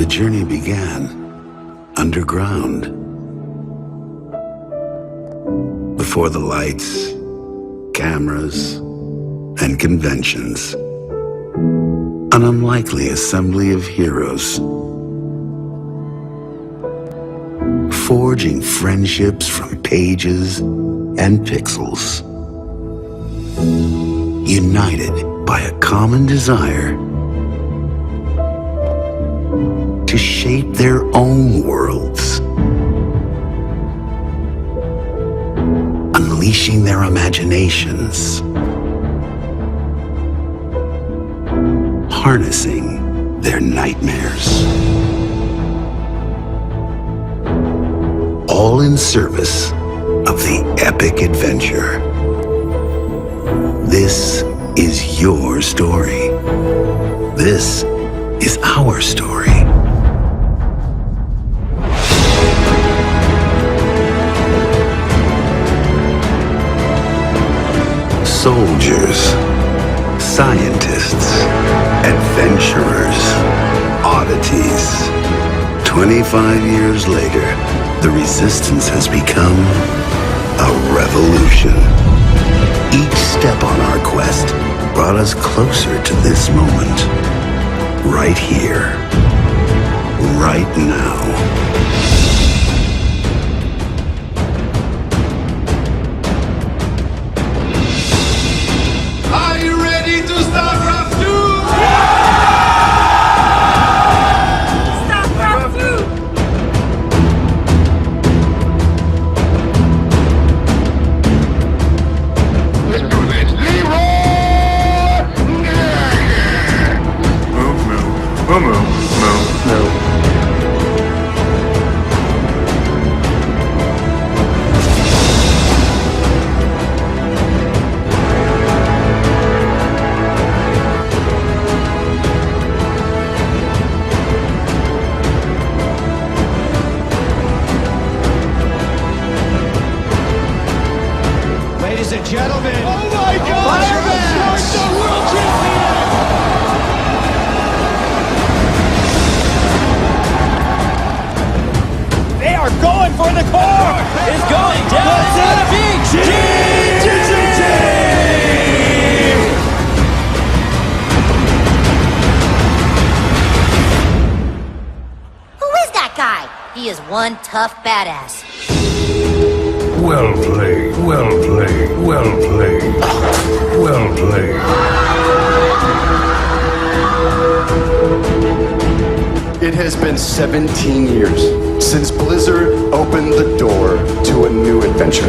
The journey began underground. Before the lights, cameras, and conventions. An unlikely assembly of heroes. Forging friendships from pages and pixels. United by a common desire to shape their own worlds. Unleashing their imaginations. Harnessing their nightmares. All in service of the epic adventure. This is your story. This is our story. Soldiers, scientists, adventurers, oddities. 25 years later, the Resistance has become a revolution. Each step on our quest brought us closer to this moment. Right here. Right now. Are you ready to Starcraft 2? Starcraft 2! Let's do this. Leroy! Move. Ladies and gentlemen, oh my God! Fireworks! The world champion! They are going for the core! It's going down! It's gonna be Who is that guy? He is one tough badass. Well played, well played, well played, well played. It has been 17 years since Blizzard opened the door to a new adventure.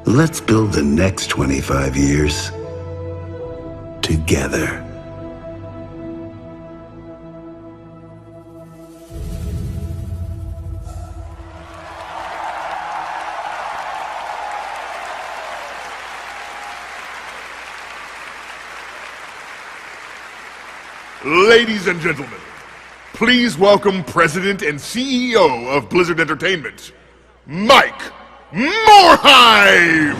Let's build the next 25 years together. Ladies and gentlemen, please welcome President and CEO of Blizzard Entertainment, Mike Morheim!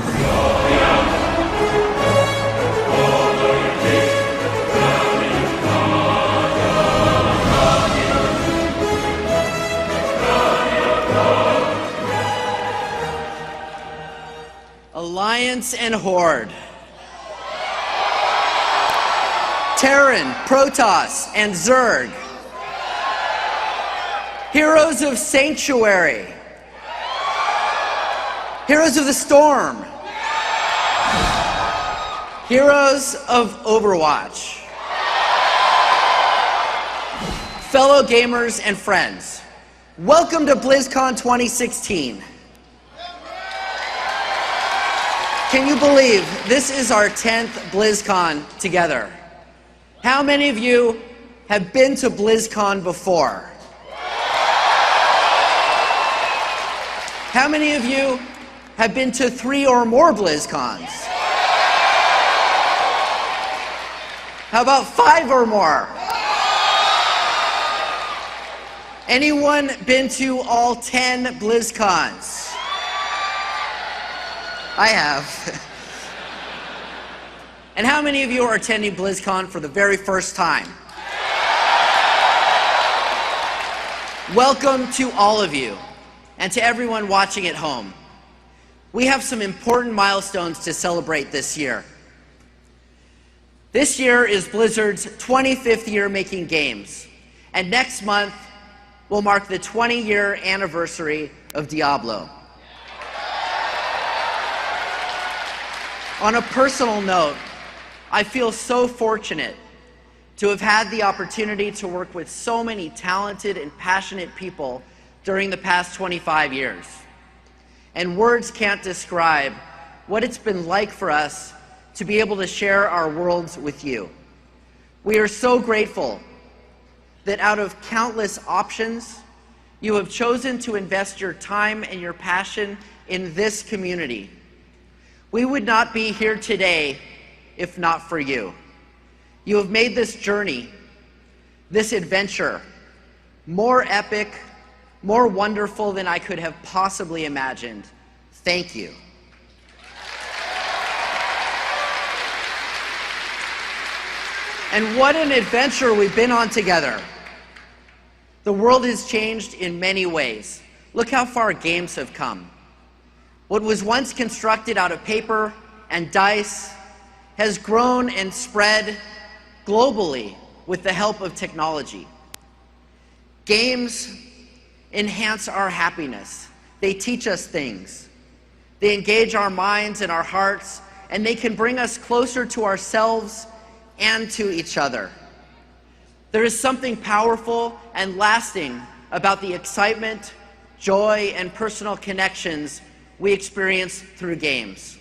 Alliance and Horde. Terran, Protoss, and Zerg. Heroes of Sanctuary. Heroes of the Storm. Heroes of Overwatch. Fellow gamers and friends, welcome to BlizzCon 2016. Can you believe this is our 10th BlizzCon together? How many of you have been to BlizzCon before? How many of you have been to 3 or more BlizzCons? How about 5 or more? Anyone been to all 10 BlizzCons? I have. And how many of you are attending BlizzCon for the very first time? Welcome to all of you, and to everyone watching at home. We have some important milestones to celebrate this year. This year is Blizzard's 25th year making games, and next month will mark the 20-year anniversary of Diablo. On a personal note, I feel so fortunate to have had the opportunity to work with so many talented and passionate people during the past 25 years. And words can't describe what it's been like for us to be able to share our worlds with you. We are so grateful that out of countless options, you have chosen to invest your time and your passion in this community. We would not be here today if not for you. You have made this journey, this adventure, more epic, more wonderful than I could have possibly imagined. Thank you. And what an adventure we've been on together. The world has changed in many ways. Look how far games have come. What was once constructed out of paper and dice has grown and spread globally with the help of technology. Games enhance our happiness. They teach us things. They engage our minds and our hearts, and they can bring us closer to ourselves and to each other. There is something powerful and lasting about the excitement, joy, and personal connections we experience through games.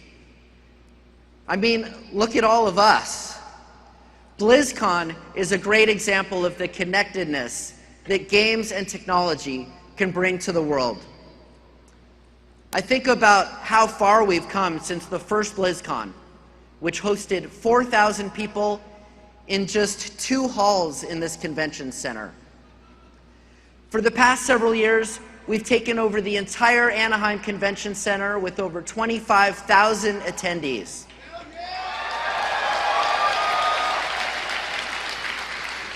I mean, look at all of us. BlizzCon is a great example of the connectedness that games and technology can bring to the world. I think about how far we've come since the first BlizzCon, which hosted 4,000 people in just 2 halls in this convention center. For the past several years, we've taken over the entire Anaheim Convention Center with over 25,000 attendees.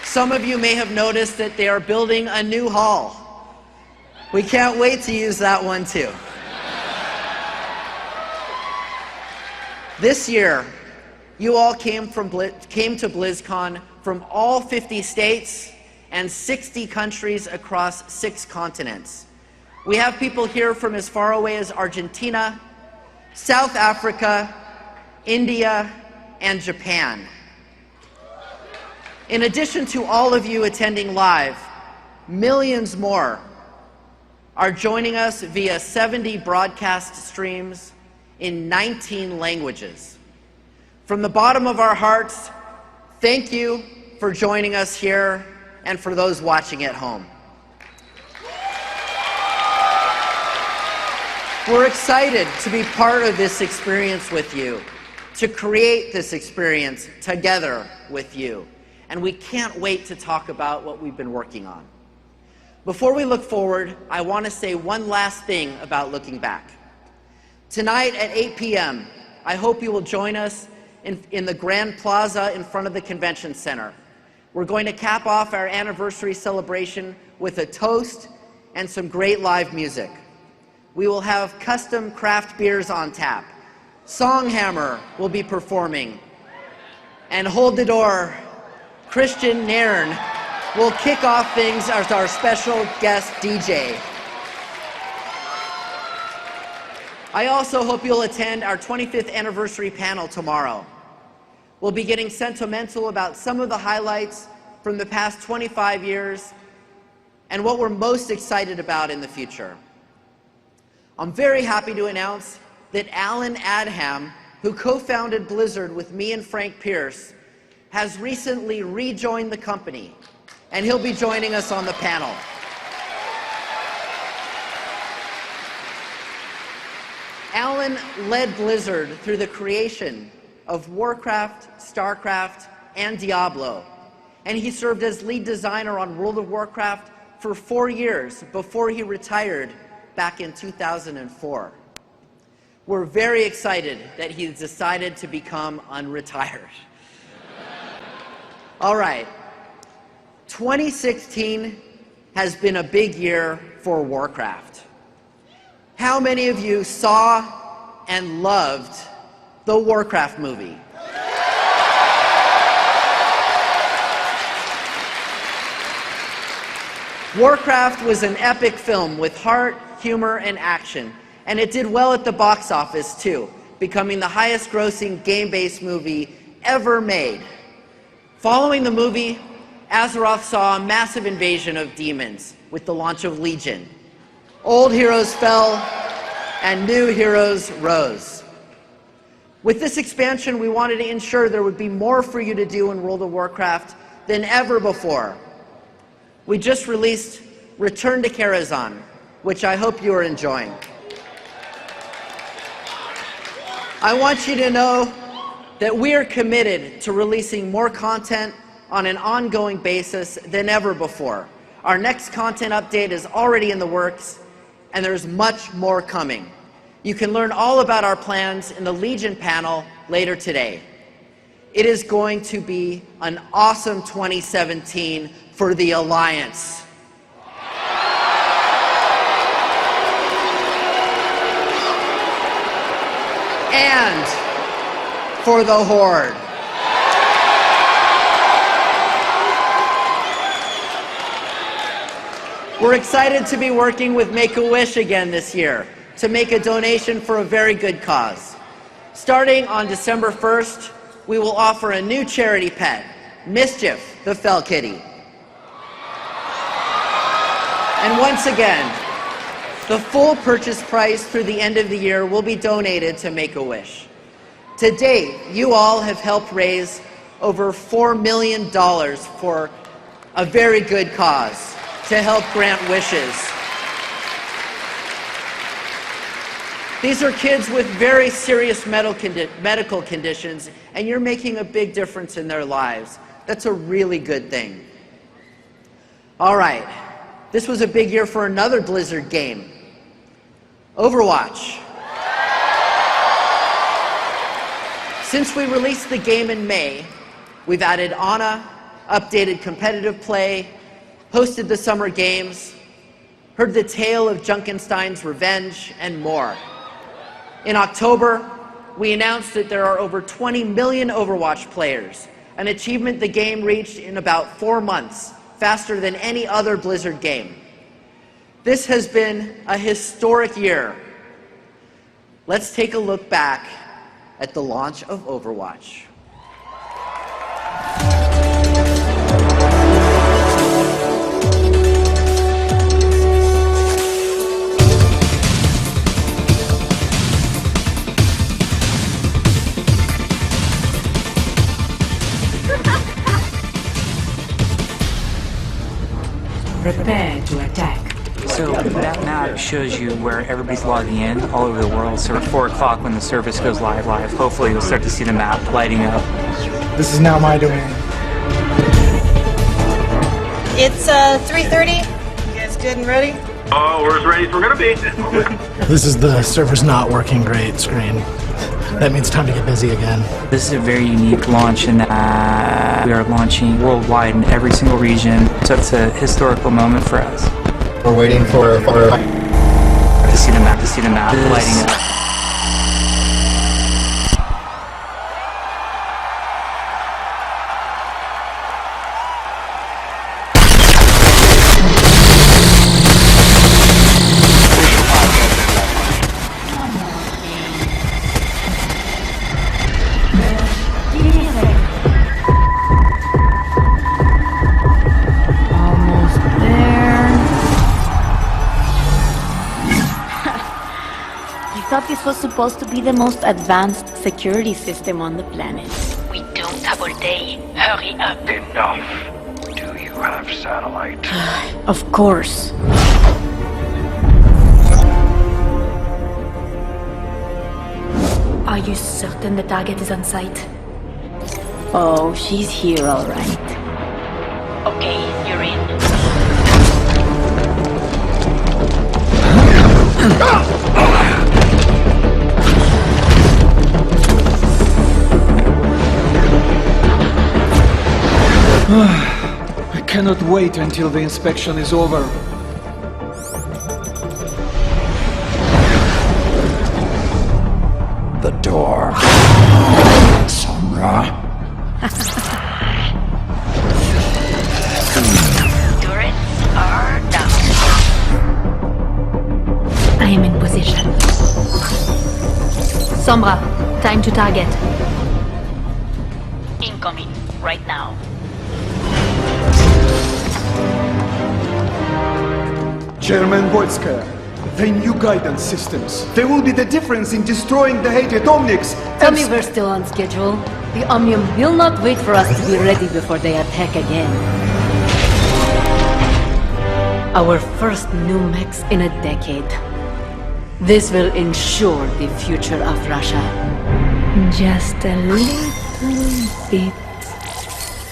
Some of you may have noticed that they are building a new hall. We can't wait to use that one too. This year, you all came to BlizzCon from all 50 states and 60 countries across 6 continents. We have people here from as far away as Argentina, South Africa, India, and Japan. In addition to all of you attending live, millions more are joining us via 70 broadcast streams in 19 languages. From the bottom of our hearts, thank you for joining us here and for those watching at home. We're excited to be part of this experience with you, to create this experience together with you. And we can't wait to talk about what we've been working on. Before we look forward, I want to say one last thing about looking back. Tonight at 8 p.m., I hope you will join us in the Grand Plaza in front of the Convention Center. We're going to cap off our anniversary celebration with a toast and some great live music. We will have custom craft beers on tap. Songhammer will be performing. And Hold the Door, Christian Nairn will kick off things as our special guest DJ. I also hope you'll attend our 25th anniversary panel tomorrow. We'll be getting sentimental about some of the highlights from the past 25 years and what we're most excited about in the future. I'm very happy to announce that Alan Adham, who co-founded Blizzard with me and Frank Pierce, has recently rejoined the company, and he'll be joining us on the panel. Alan led Blizzard through the creation of Warcraft, Starcraft, and Diablo. And he served as lead designer on World of Warcraft for 4 years before he retired back in 2004. We're very excited that he's decided to become unretired. All right, 2016 has been a big year for Warcraft. How many of you saw and loved the Warcraft movie? Warcraft was an epic film with heart, humor, and action, and it did well at the box office too, becoming the highest grossing game-based movie ever made. Following the movie, Azeroth saw a massive invasion of demons with the launch of Legion. Old heroes fell, and new heroes rose. With this expansion, we wanted to ensure there would be more for you to do in World of Warcraft than ever before. We just released Return to Karazhan, which I hope you are enjoying. I want you to know that we are committed to releasing more content on an ongoing basis than ever before. Our next content update is already in the works, and there's much more coming. You can learn all about our plans in the Legion panel later today. It is going to be an awesome 2017 for the Alliance. And for the Horde. We're excited to be working with Make-A-Wish again this year to make a donation for a very good cause. Starting on December 1st, we will offer a new charity pet, Mischief, the Fell Kitty. And once again, the full purchase price through the end of the year will be donated to Make-A-Wish. To date, you all have helped raise over $4 million for a very good cause to help grant wishes. These are kids with very serious medical conditions, and you're making a big difference in their lives. That's a really good thing. All right, this was a big year for another Blizzard game, Overwatch. Since we released the game in May, we've added Ana, updated competitive play, hosted the Summer Games, heard the tale of Junkenstein's revenge, and more. In October, we announced that there are over 20 million Overwatch players, an achievement the game reached in about 4 months, faster than any other Blizzard game. This has been a historic year. Let's take a look back at the launch of Overwatch. Prepare to attack. So that map shows you where everybody's logging in all over the world. So at 4 o'clock when the service goes live, hopefully you'll start to see the map lighting up. This is now my domain. It's 3:30. You guys good and ready? Oh, we're as ready as we're gonna be. This is the server's not working great screen. That means time to get busy again. This is a very unique launch in that we are launching worldwide in every single region. So it's a historical moment for us. We're waiting for to see the map lighting up. This was supposed to be the most advanced security system on the planet. We don't have all day. Hurry up. Enough. Do you have satellite? Of course. Are you certain the target is on sight? Oh, she's here, all right. Okay, you're in. I cannot wait until the inspection is over. The door. Sombra. Turrets are down. I am in position. Sombra, time to target. Incoming, right now. Chairman Volskaya, the new guidance systems. They will be the difference in destroying the hated Omnics. Tell me we're still on schedule. The Omnium will not wait for us to be ready before they attack again. Our first new mechs in a decade. This will ensure the future of Russia. Just a little bit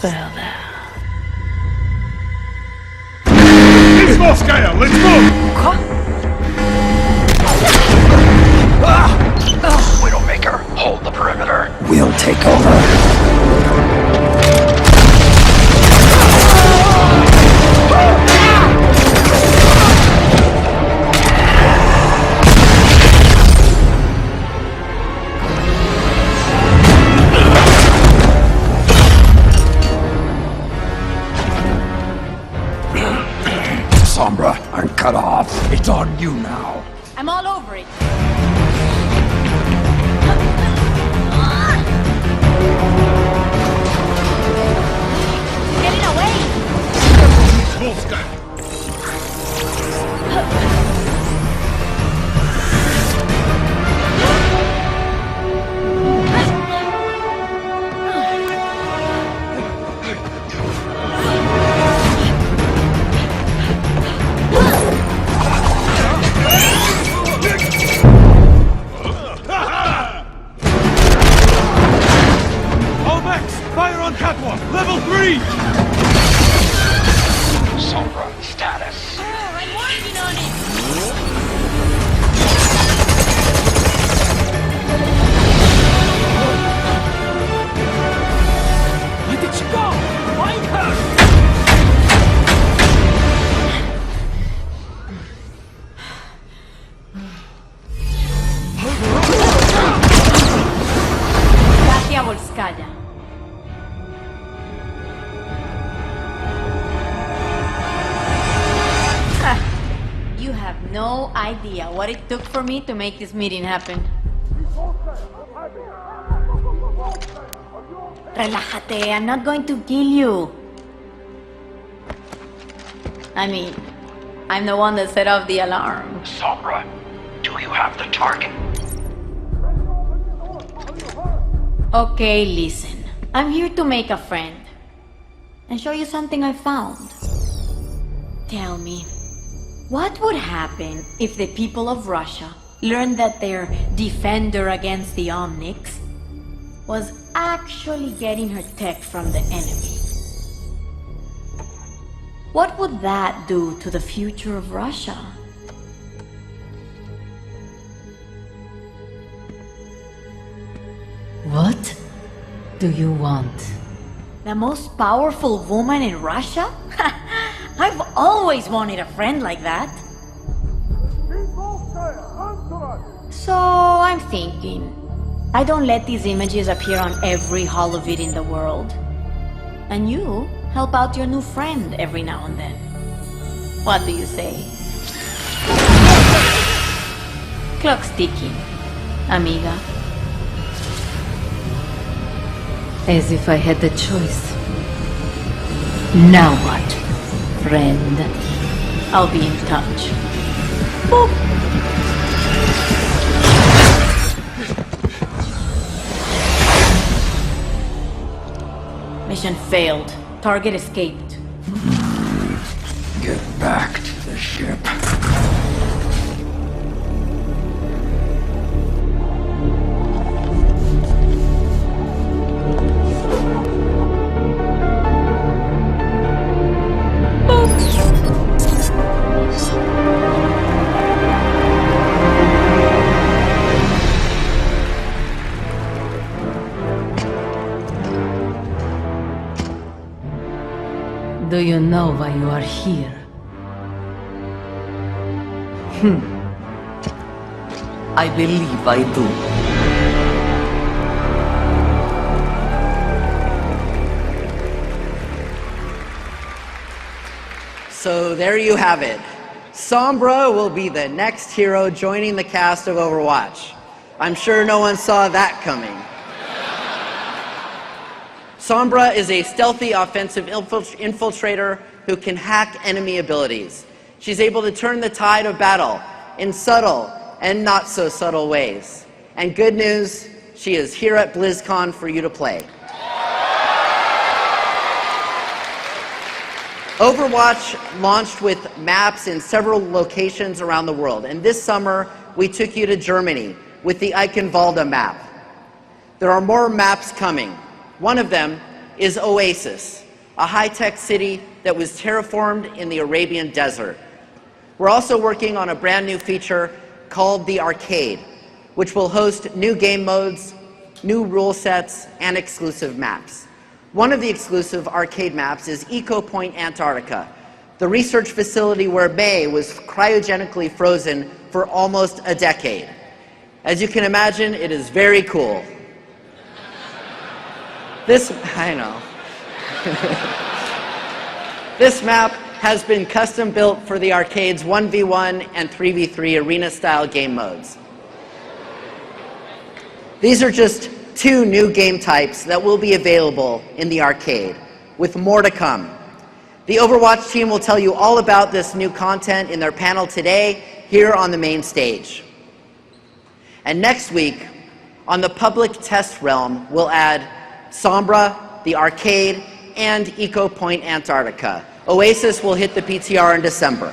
further. It's Volskaya! Let's move! Widowmaker, hold the perimeter. We'll take over. Sombra, I'm cut off. It's on you now. I'm all over it. Getting away! Volskaya! All mechs, fire on catwalk, level 3! Sombra, status. I'm working on it! Where did she go? Find her! Volskaya. You have no idea what it took for me to make this meeting happen. Relájate, I'm not going to kill you. I mean, I'm the one that set off the alarm. Sombra, do you have the target? Okay, listen. I'm here to make a friend. And show you something I found. Tell me, what would happen if the people of Russia learned that their defender against the Omnics was actually getting her tech from the enemy? What would that do to the future of Russia? What do you want? The most powerful woman in Russia? I've always wanted a friend like that. So I'm thinking, I don't let these images appear on every holovid in the world. And you help out your new friend every now and then. What do you say? Clock's ticking, amiga. As if I had the choice. Now what, friend? I'll be in touch. Boop. Mission failed. Target escaped. Get back to the ship. Do you know why you are here? I believe I do. So there you have it. Sombra will be the next hero joining the cast of Overwatch. I'm sure no one saw that coming. Sombra is a stealthy offensive infiltrator who can hack enemy abilities. She's able to turn the tide of battle in subtle and not so subtle ways. And good news, she is here at Blizzcon for you to play. Overwatch launched with maps in several locations around the world, and this summer we took you to Germany with the Eichenwalde map. There are more maps coming. One of them is Oasis, a high-tech city that was terraformed in the Arabian desert. We're also working on a brand new feature called the Arcade, which will host new game modes, new rule sets, and exclusive maps. One of the exclusive arcade maps is Point Antarctica, the research facility where May was cryogenically frozen for almost a decade. As you can imagine, it is very cool. I know. This map has been custom built for the arcade's 1v1 and 3v3 arena-style game modes. These are just 2 new game types that will be available in the arcade, with more to come. The Overwatch team will tell you all about this new content in their panel today, here on the main stage. And next week, on the public test realm, we'll add Sombra, the arcade, and Point Antarctica. Oasis will hit the PTR in December.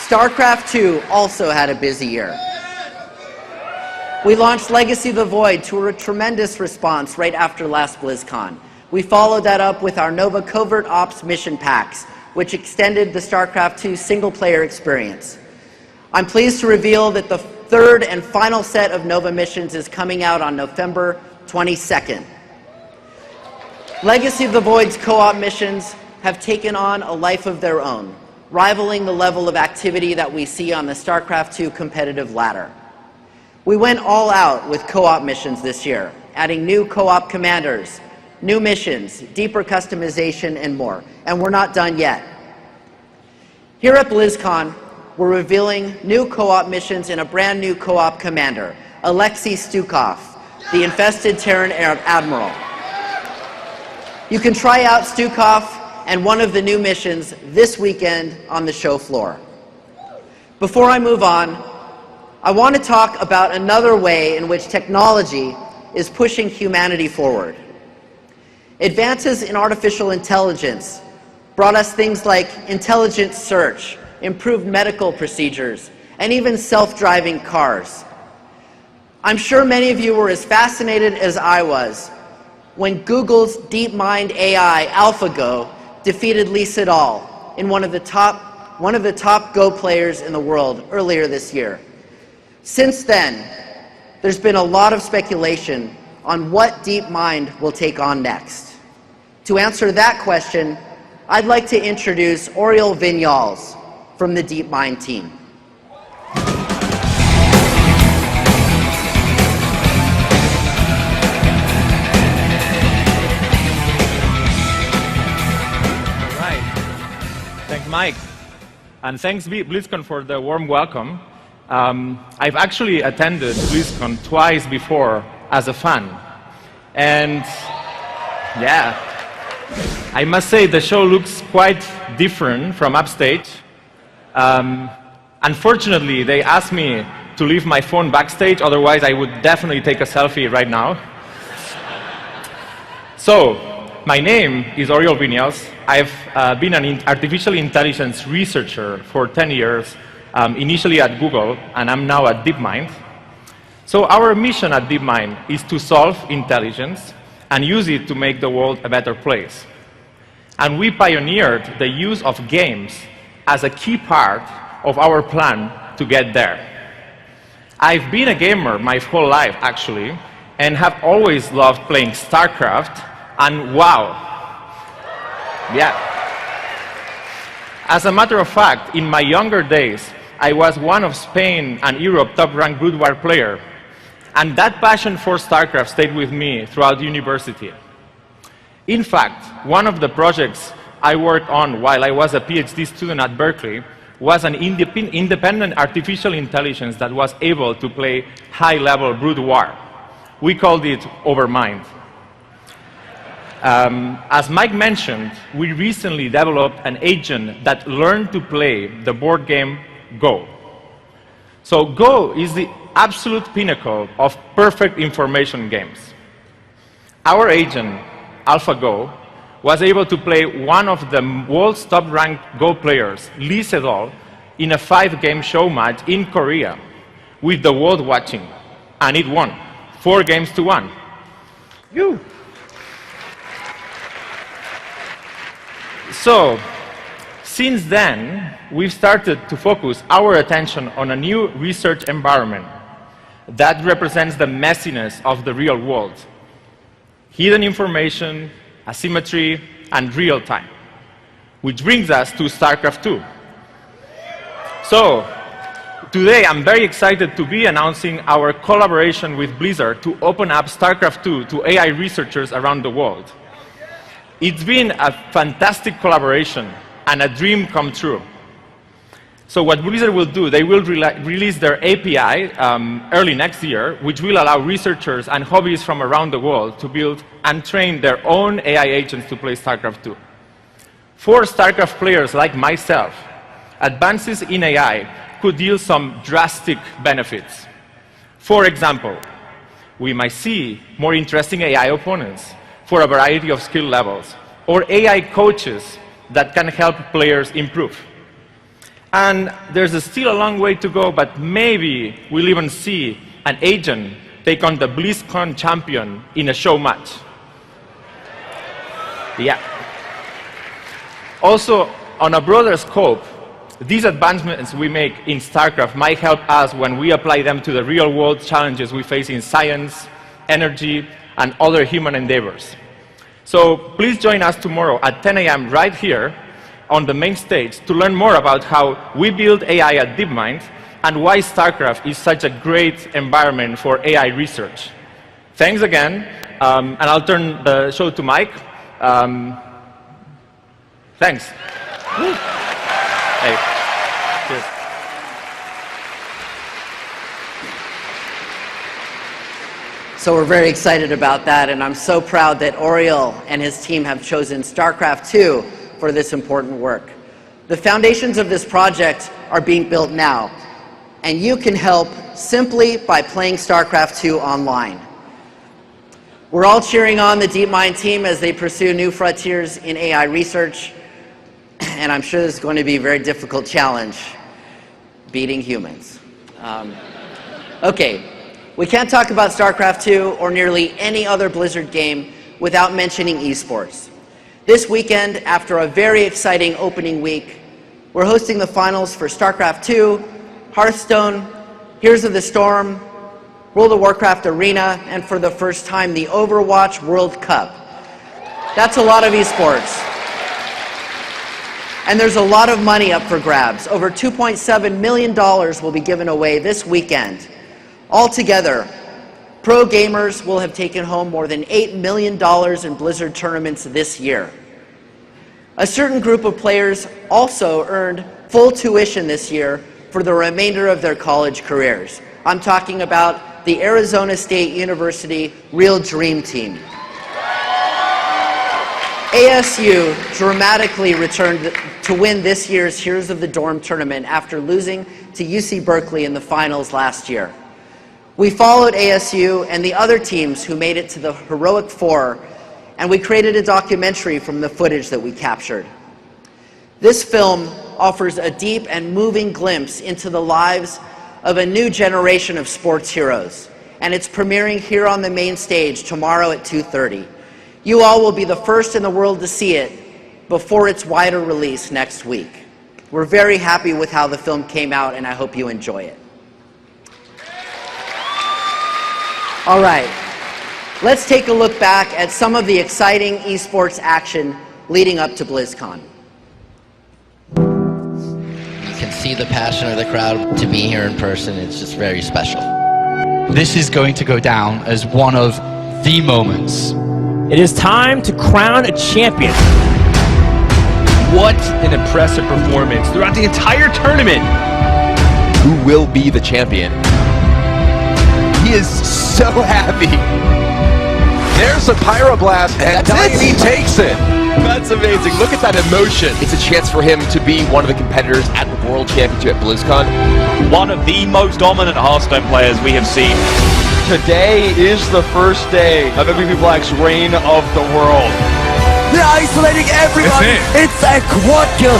Starcraft 2 also had a busy year. We launched Legacy of the Void to a tremendous response right after last BlizzCon. We followed that up with our Nova Covert Ops mission packs, which extended the Starcraft 2 single-player experience. I'm pleased to reveal that the 3rd and final set of Nova missions is coming out on November 22nd. Legacy of the Void's co-op missions have taken on a life of their own, rivaling the level of activity that we see on the StarCraft 2 competitive ladder. We went all out with co-op missions this year, adding new co-op commanders, new missions, deeper customization, and more. And we're not done yet. Here at BlizzCon, we're revealing new co-op missions in a brand new co-op commander, Alexei Stukov, the infested Terran Admiral. You can try out Stukov and one of the new missions this weekend on the show floor. Before I move on, I want to talk about another way in which technology is pushing humanity forward. Advances in artificial intelligence brought us things like intelligent search, improved medical procedures, and even self-driving cars. I'm sure many of you were as fascinated as I was when Google's DeepMind AI AlphaGo defeated Lee Sedol in one of the top Go players in the world earlier this year. Since then, there's been a lot of speculation on what DeepMind will take on next. To answer that question, I'd like to introduce Oriol Vinyals from the DeepMind team. All right. Thanks, Mike. And thanks, BlizzCon, for the warm welcome. I've actually attended BlizzCon twice before as a fan. And yeah, I must say the show looks quite different from upstage. Unfortunately, they asked me to leave my phone backstage, otherwise I would definitely take a selfie right now. So, my name is Oriol Vinyals. I've been an artificial intelligence researcher for 10 years, initially at Google, and I'm now at DeepMind. So our mission at DeepMind is to solve intelligence and use it to make the world a better place. And we pioneered the use of games as a key part of our plan to get there. I've been a gamer my whole life, actually, and have always loved playing Starcraft and WoW. Yeah. As a matter of fact, in my younger days, I was one of Spain and Europe top-ranked Brood War player, and that passion for Starcraft stayed with me throughout university. In fact, one of the projects I worked on while I was a PhD student at Berkeley was an independent artificial intelligence that was able to play high-level Brood War. We called it Overmind. As Mike mentioned, we recently developed an agent that learned to play the board game Go. So Go is the absolute pinnacle of perfect information games. Our agent, AlphaGo, was able to play one of the world's top-ranked Go players, Lee Sedol, in a 5-game show match in Korea with the world watching, and it won 4 games to 1. So, since then, we've started to focus our attention on a new research environment that represents the messiness of the real world. Hidden information, asymmetry, and real time. Which brings us to StarCraft 2. So, today I'm very excited to be announcing our collaboration with Blizzard to open up StarCraft 2 to AI researchers around the world. It's been a fantastic collaboration and a dream come true. So what Blizzard will do, they will release their API early next year, which will allow researchers and hobbyists from around the world to build and train their own AI agents to play StarCraft 2. For StarCraft players like myself, advances in AI could yield some drastic benefits. For example, we might see more interesting AI opponents for a variety of skill levels, or AI coaches that can help players improve. And there's still a long way to go, but maybe we'll even see an agent take on the Blizzcon champion in a show match. Yeah. Also, on a broader scope, these advancements we make in StarCraft might help us when we apply them to the real-world challenges we face in science, energy, and other human endeavors. So please join us tomorrow at 10 a.m. right here on the main stage to learn more about how we build AI at DeepMind and why StarCraft is such a great environment for AI research. Thanks again, and I'll turn the show to Mike. Thanks. Hey. Cheers. So we're very excited about that, and I'm so proud that Oriol and his team have chosen StarCraft 2 for this important work. The foundations of this project are being built now, and you can help simply by playing StarCraft 2 online. We're all cheering on the DeepMind team as they pursue new frontiers in AI research, and I'm sure this is going to be a very difficult challenge, beating humans. Okay. We can't talk about StarCraft 2 or nearly any other Blizzard game without mentioning esports. This weekend, after a very exciting opening week, we're hosting the finals for StarCraft 2, Hearthstone, Heroes of the Storm, World of Warcraft Arena, and for the first time, the Overwatch World Cup. That's a lot of esports. And there's a lot of money up for grabs. Over $2.7 million will be given away this weekend. Altogether, pro gamers will have taken home more than $8 million in Blizzard tournaments this year. A certain group of players also earned full tuition this year for the remainder of their college careers. I'm talking about the Arizona State University Real Dream Team. ASU dramatically returned to win this year's Heroes of the Dorm tournament after losing to UC Berkeley in the finals last year. We followed ASU and the other teams who made it to the Heroic Four, and we created a documentary from the footage that we captured. This film offers a deep and moving glimpse into the lives of a new generation of sports heroes, and it's premiering here on the main stage tomorrow at 2:30. You all will be the first in the world to see it before its wider release next week. We're very happy with how the film came out, and I hope you enjoy it. All right, let's take a look back at some of the exciting esports action leading up to BlizzCon. You can see the passion of the crowd. To be here in person, it's just very special. This is going to go down as one of the moments. It is time to crown a champion. What an impressive performance throughout the entire tournament. Who will be the champion? He is so happy. There's a pyroblast, and he takes it. That's amazing. Look at that emotion. It's a chance for him to be one of the competitors at the World Championship at Blizzcon. One of the most dominant Hearthstone players we have seen. Today is the first day of MVP Black's reign of the world. They're isolating everyone. It's a quad kill.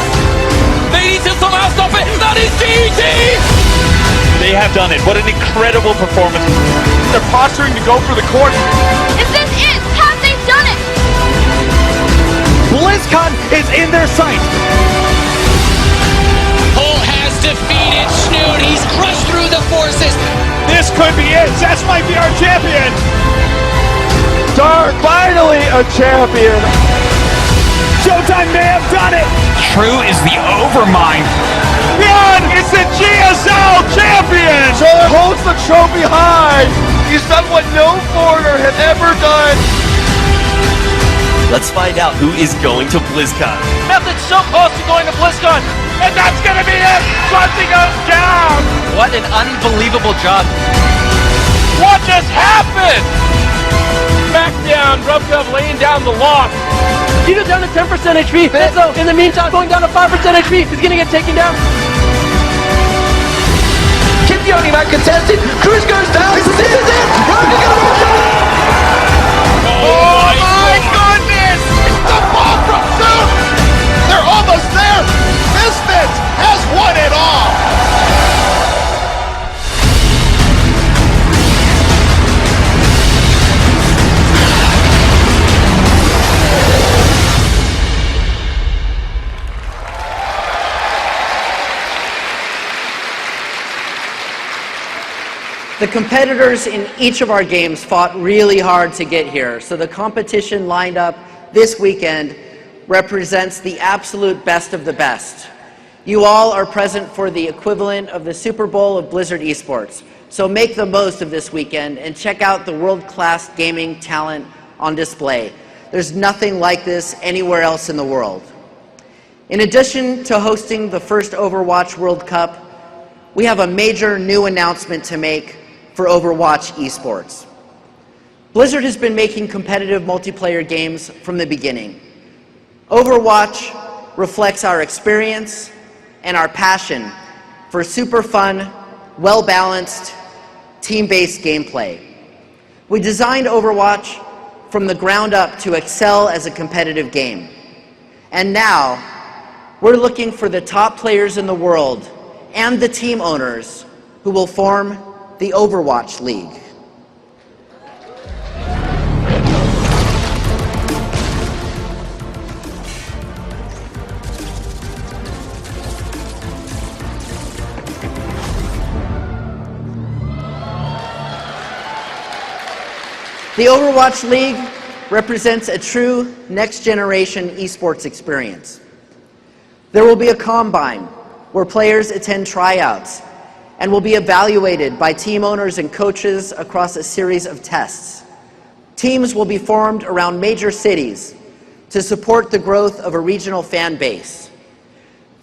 They need to somehow stop it. That is GG. They have done it. What an incredible performance. They're posturing to go for the court. Is this it? Have they done it? BlizzCon is in their sight. Cole has defeated Snoot. He's crushed through the forces. This could be it. Zest might be our champion. Dark, finally a champion. Showtime may have done it. True is the Overmind. Beyond is the GSL champion. Solar holds the trophy high. He's done what no foreigner has ever done. Let's find out who is going to BlizzCon. Method's so close to going to BlizzCon, and that's gonna be it! Something goes down! What an unbelievable job. What just happened? Back down, Grubgub laying down the law. He goes down to 10% HP. So in the meantime, going down to 5% HP. He's gonna get taken down. Kipioni might contest it. Cruz goes down. This is it. Oh my goodness! The ball from Zoom! They're almost there! Misfits has won it all! The competitors in each of our games fought really hard to get here, so the competition lined up this weekend represents the absolute best of the best. You all are present for the equivalent of the Super Bowl of Blizzard esports, so make the most of this weekend and check out the world-class gaming talent on display. There's nothing like this anywhere else in the world. In addition to hosting the first Overwatch World Cup, we have a major new announcement to make for Overwatch esports. Blizzard has been making competitive multiplayer games from the beginning. Overwatch reflects our experience and our passion for super fun, well-balanced, team-based gameplay. We designed Overwatch from the ground up to excel as a competitive game. And now, we're looking for the top players in the world and the team owners who will form the Overwatch League. The Overwatch League represents a true next-generation esports experience. There will be a combine where players attend tryouts and will be evaluated by team owners and coaches across a series of tests. Teams will be formed around major cities to support the growth of a regional fan base.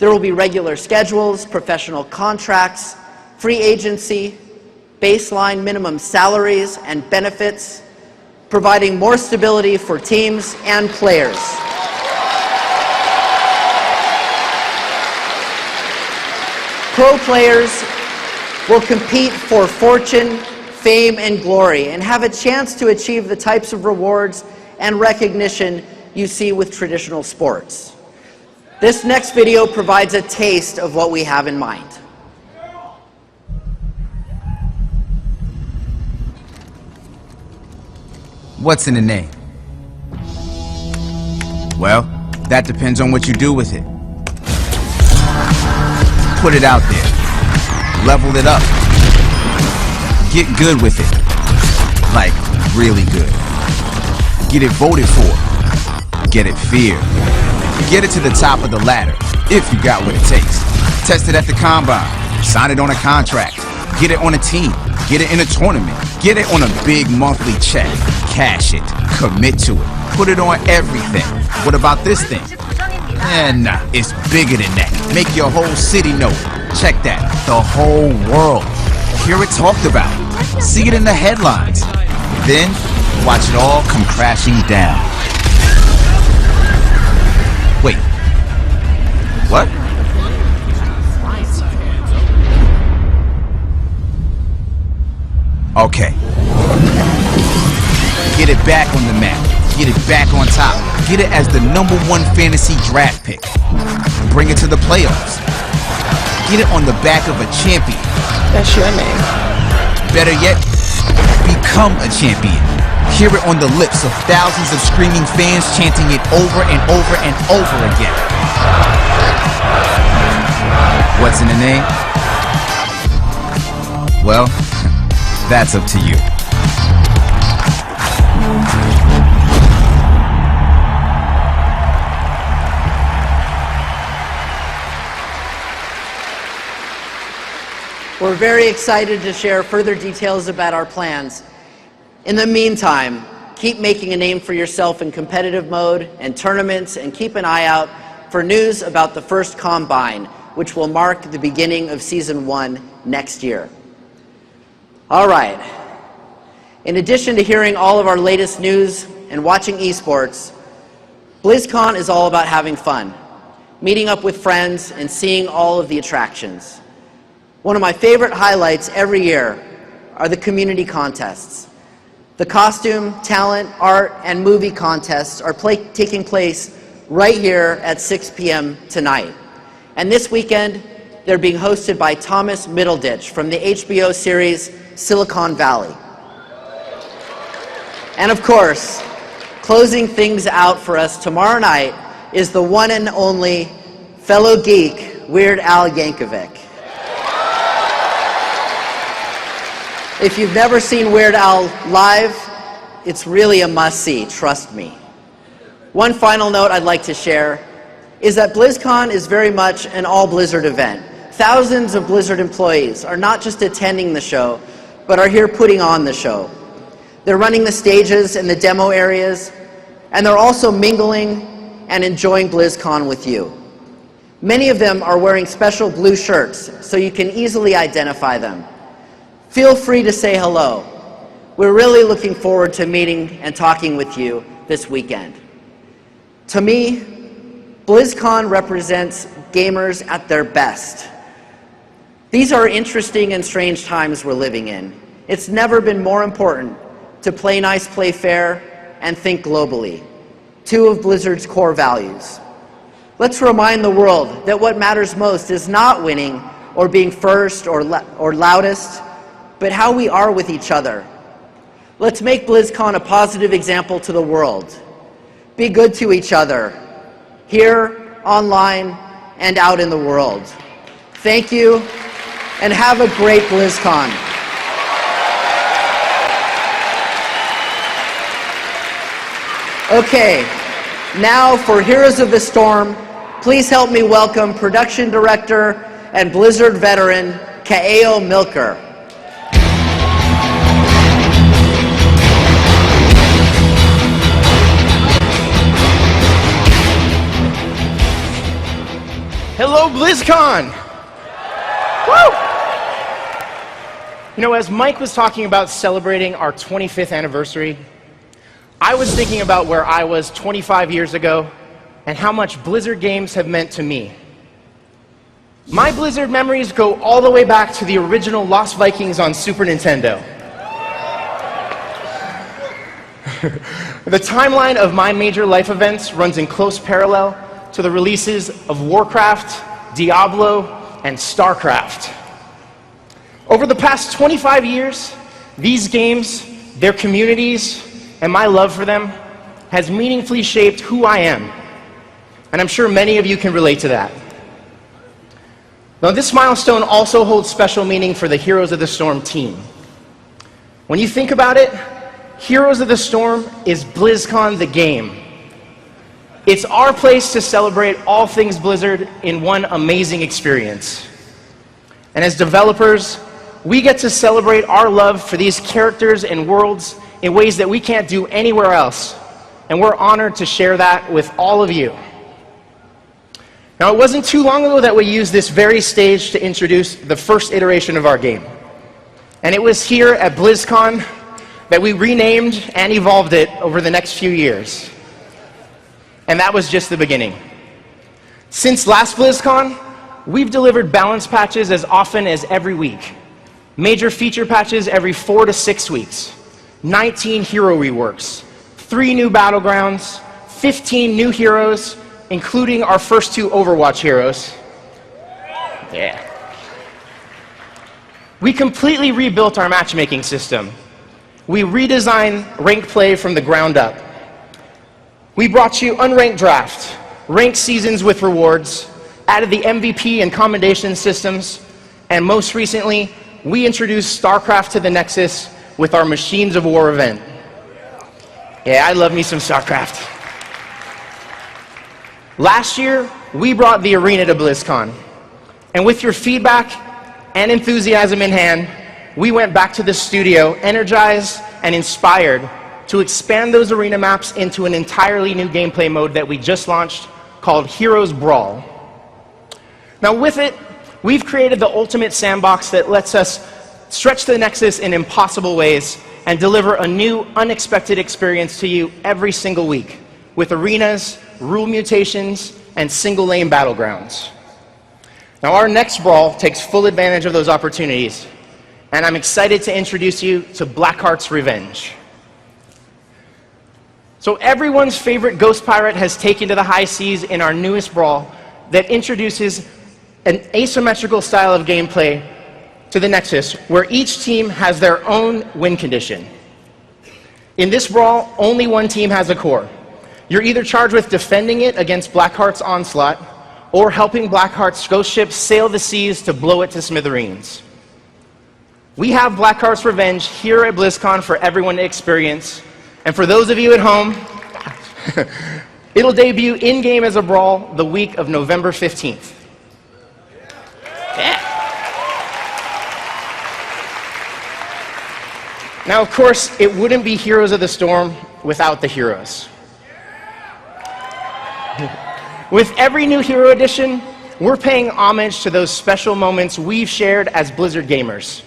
There will be regular schedules, professional contracts, free agency, baseline minimum salaries and benefits, providing more stability for teams and players. Pro players will compete for fortune, fame, and glory, and have a chance to achieve the types of rewards and recognition you see with traditional sports. This next video provides a taste of what we have in mind. What's in the name? Well, that depends on what you do with it. Put it out there. Level it up. Get good with it. Like really good. Get it voted for. Get it feared. Get it to the top of the ladder, if you got what it takes. Test it at the combine. Sign it on a contract. Get it on a team. Get it in a tournament. Get it on a big monthly check. Cash it. Commit to it. Put it on everything. What about this thing? Nah, it's bigger than that. Make your whole city know it. Check that. The whole world. Hear it talked about. See it in the headlines. Then, watch it all come crashing down. Wait. What? Okay. Get it back on the map. Get it back on top. Get it as the #1 fantasy draft pick. Bring it to the playoffs. Get it on the back of a champion. That's your name. Better yet, become a champion. Hear it on the lips of thousands of screaming fans chanting it over and over and over again. What's in the name? Well, that's up to you. We're very excited to share further details about our plans. In the meantime, keep making a name for yourself in competitive mode and tournaments, and keep an eye out for news about the first Combine, which will mark the beginning of Season 1 next year. All right. In addition to hearing all of our latest news and watching esports, Blizzcon is all about having fun, meeting up with friends, and seeing all of the attractions. One of my favorite highlights every year are the community contests. The costume, talent, art, and movie contests are taking place right here at 6 p.m. tonight. And this weekend, they're being hosted by Thomas Middleditch from the HBO series Silicon Valley. And of course, closing things out for us tomorrow night is the one and only fellow geek, Weird Al Yankovic. If you've never seen Weird Al live, it's really a must-see, trust me. One final note I'd like to share is that BlizzCon is very much an all-Blizzard event. Thousands of Blizzard employees are not just attending the show, but are here putting on the show. They're running the stages and the demo areas, and they're also mingling and enjoying BlizzCon with you. Many of them are wearing special blue shirts, so you can easily identify them. Feel free to say hello. We're really looking forward to meeting and talking with you this weekend. To me, BlizzCon represents gamers at their best. These are interesting and strange times we're living in. It's never been more important to play nice, play fair, and think globally, two of Blizzard's core values. Let's remind the world that what matters most is not winning or being first or loudest, but how we are with each other. Let's make BlizzCon a positive example to the world. Be good to each other, here, online, and out in the world. Thank you, and have a great BlizzCon. Okay, now for Heroes of the Storm, please help me welcome Production Director and Blizzard veteran, Kaeo Milker. Hello, BlizzCon! Woo! You know, as Mike was talking about celebrating our 25th anniversary, I was thinking about where I was 25 years ago and how much Blizzard games have meant to me. My Blizzard memories go all the way back to the original Lost Vikings on Super Nintendo. The timeline of my major life events runs in close parallel to the releases of Warcraft, Diablo, and Starcraft. Over the past 25 years, these games, their communities, and my love for them has meaningfully shaped who I am. And I'm sure many of you can relate to that. Now, this milestone also holds special meaning for the Heroes of the Storm team. When you think about it, Heroes of the Storm is BlizzCon the game. It's our place to celebrate all things Blizzard in one amazing experience. And as developers, we get to celebrate our love for these characters and worlds in ways that we can't do anywhere else. And we're honored to share that with all of you. Now, it wasn't too long ago that we used this very stage to introduce the first iteration of our game. And it was here at BlizzCon that we renamed and evolved it over the next few years. And that was just the beginning. Since last BlizzCon, we've delivered balance patches as often as every week. Major feature patches every 4 to 6 weeks. 19 hero reworks. 3 new battlegrounds. 15 new heroes, including our first 2 Overwatch heroes. Yeah. We completely rebuilt our matchmaking system. We redesigned ranked play from the ground up. We brought you unranked draft, ranked seasons with rewards, added the MVP and commendation systems, and most recently, we introduced Starcraft to the Nexus with our Machines of War event. Yeah, I love me some Starcraft. Last year, we brought the arena to BlizzCon. And with your feedback and enthusiasm in hand, we went back to the studio energized and inspired to expand those arena maps into an entirely new gameplay mode that we just launched called Heroes Brawl. Now with it, we've created the ultimate sandbox that lets us stretch the Nexus in impossible ways and deliver a new, unexpected experience to you every single week with arenas, rule mutations, and single-lane battlegrounds. Now our next Brawl takes full advantage of those opportunities, and I'm excited to introduce you to Blackheart's Revenge. So everyone's favorite ghost pirate has taken to the high seas in our newest Brawl that introduces an asymmetrical style of gameplay to the Nexus, where each team has their own win condition. In this Brawl, only one team has a core. You're either charged with defending it against Blackheart's onslaught, or helping Blackheart's ghost ship sail the seas to blow it to smithereens. We have Blackheart's Revenge here at BlizzCon for everyone to experience. And for those of you at home, it'll debut in-game as a Brawl the week of November 15th. Yeah. Now, of course, it wouldn't be Heroes of the Storm without the heroes. With every new hero edition, we're paying homage to those special moments we've shared as Blizzard gamers.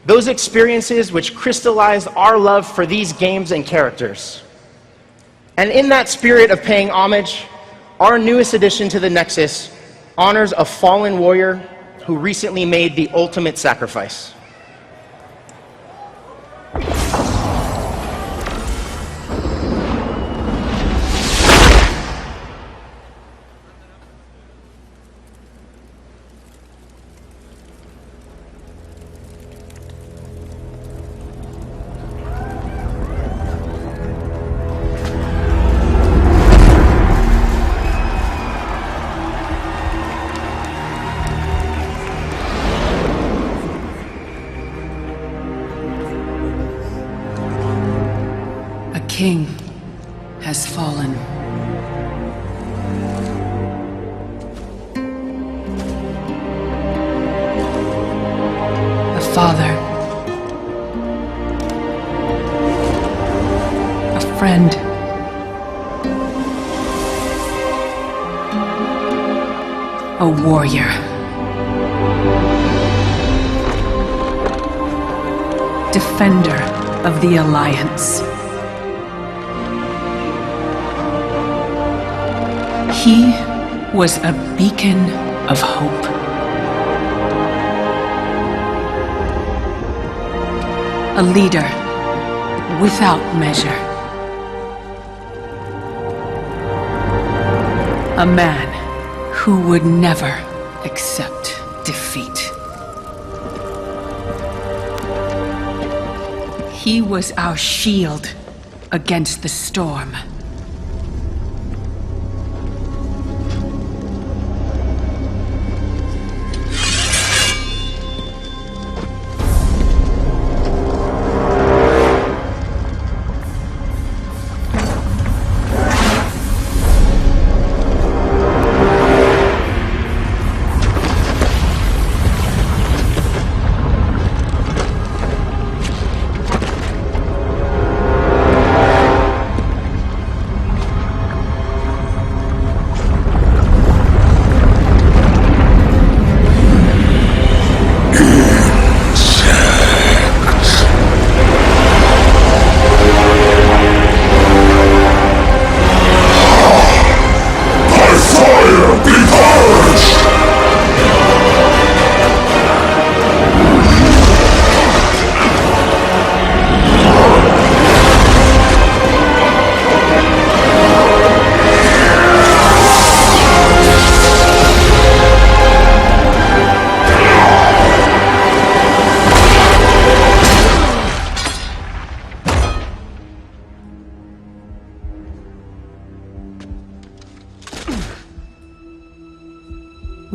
Those experiences which crystallize our love for these games and characters. And in that spirit of paying homage, our newest addition to the Nexus honors a fallen warrior who recently made the ultimate sacrifice. King has fallen. A father. A friend. A warrior. Defender of the Alliance. He was a beacon of hope. A leader without measure. A man who would never accept defeat. He was our shield against the storm.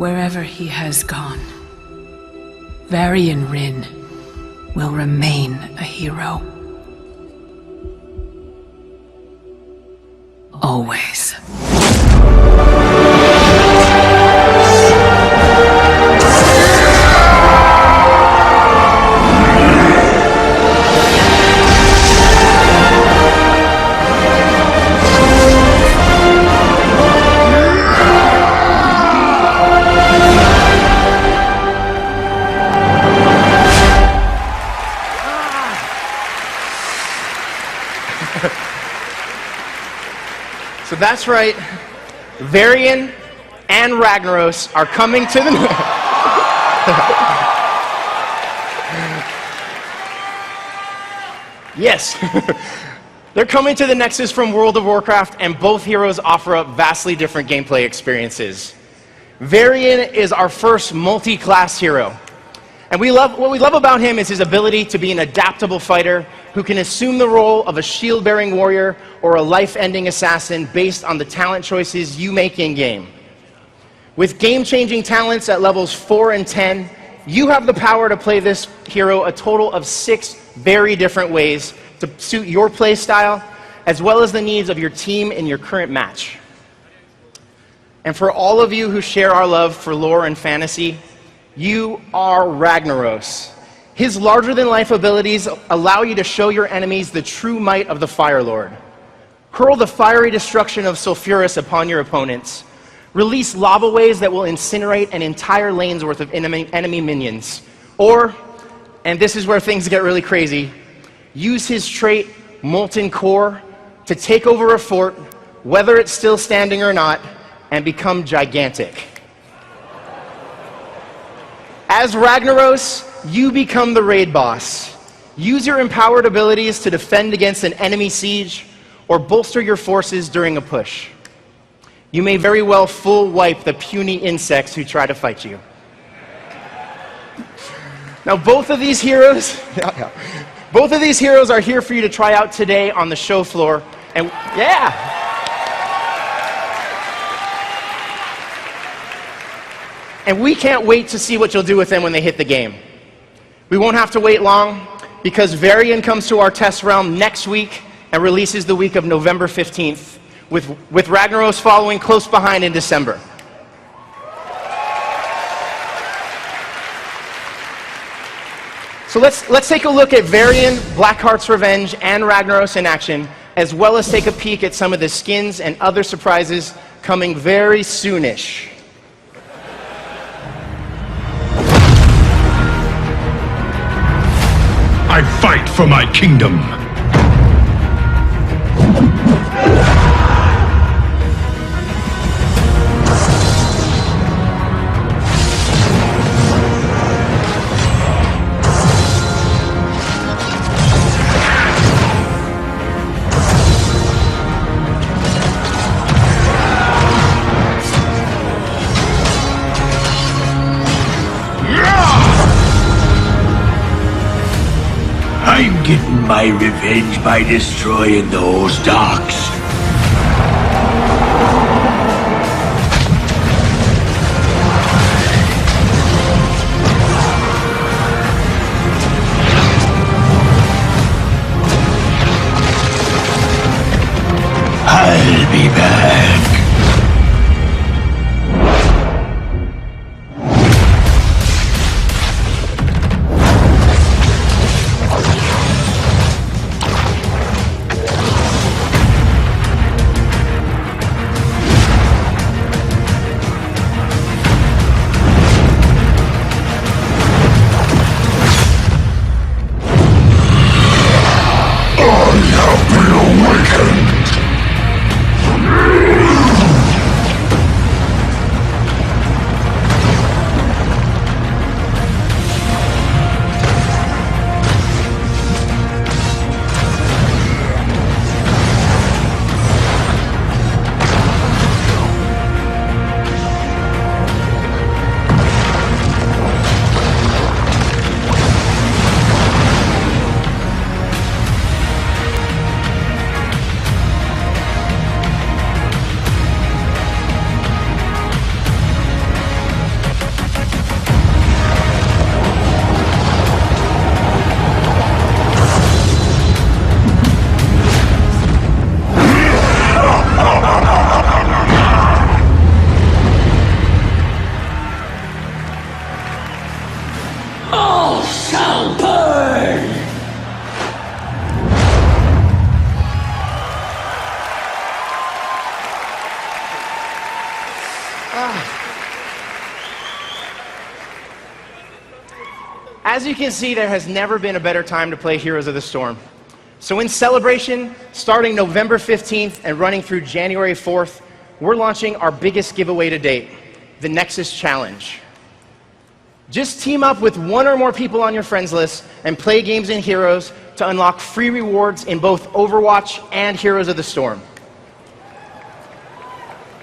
Wherever he has gone, Varian Rin will remain a hero. Always. So that's right, Varian and Ragnaros are coming to the... Yes, they're coming to the Nexus from World of Warcraft, and both heroes offer up vastly different gameplay experiences. Varian is our first multi-class hero. And what we love about him is his ability to be an adaptable fighter who can assume the role of a shield-bearing warrior or a life-ending assassin based on the talent choices you make in-game. With game-changing talents at levels 4 and 10, you have the power to play this hero a total of 6 very different ways to suit your play style, as well as the needs of your team in your current match. And for all of you who share our love for lore and fantasy, you are Ragnaros. His larger-than-life abilities allow you to show your enemies the true might of the Fire Lord. Hurl the fiery destruction of Sulfuras upon your opponents. Release lava waves that will incinerate an entire lane's worth of enemy minions. Or, and this is where things get really crazy, use his trait, Molten Core, to take over a fort, whether it's still standing or not, and become gigantic. As Ragnaros, you become the raid boss. Use your empowered abilities to defend against an enemy siege or bolster your forces during a push. You may very well full wipe the puny insects who try to fight you. Now both of these heroes are here for you to try out today on the show floor. And yeah! And we can't wait to see what you'll do with them when they hit the game. We won't have to wait long, because Varian comes to our test realm next week and releases the week of November 15th, with Ragnaros following close behind in December. So let's take a look at Varian, Blackheart's Revenge, and Ragnaros in action, as well as take a peek at some of the skins and other surprises coming very soonish. I fight for my kingdom. I'm getting my revenge by destroying those docks. I'll be back. I have been awakened. As you can see, there has never been a better time to play Heroes of the Storm. So in celebration, starting November 15th and running through January 4th, we're launching our biggest giveaway to date, the Nexus Challenge. Just team up with one or more people on your friends list and play games in Heroes to unlock free rewards in both Overwatch and Heroes of the Storm.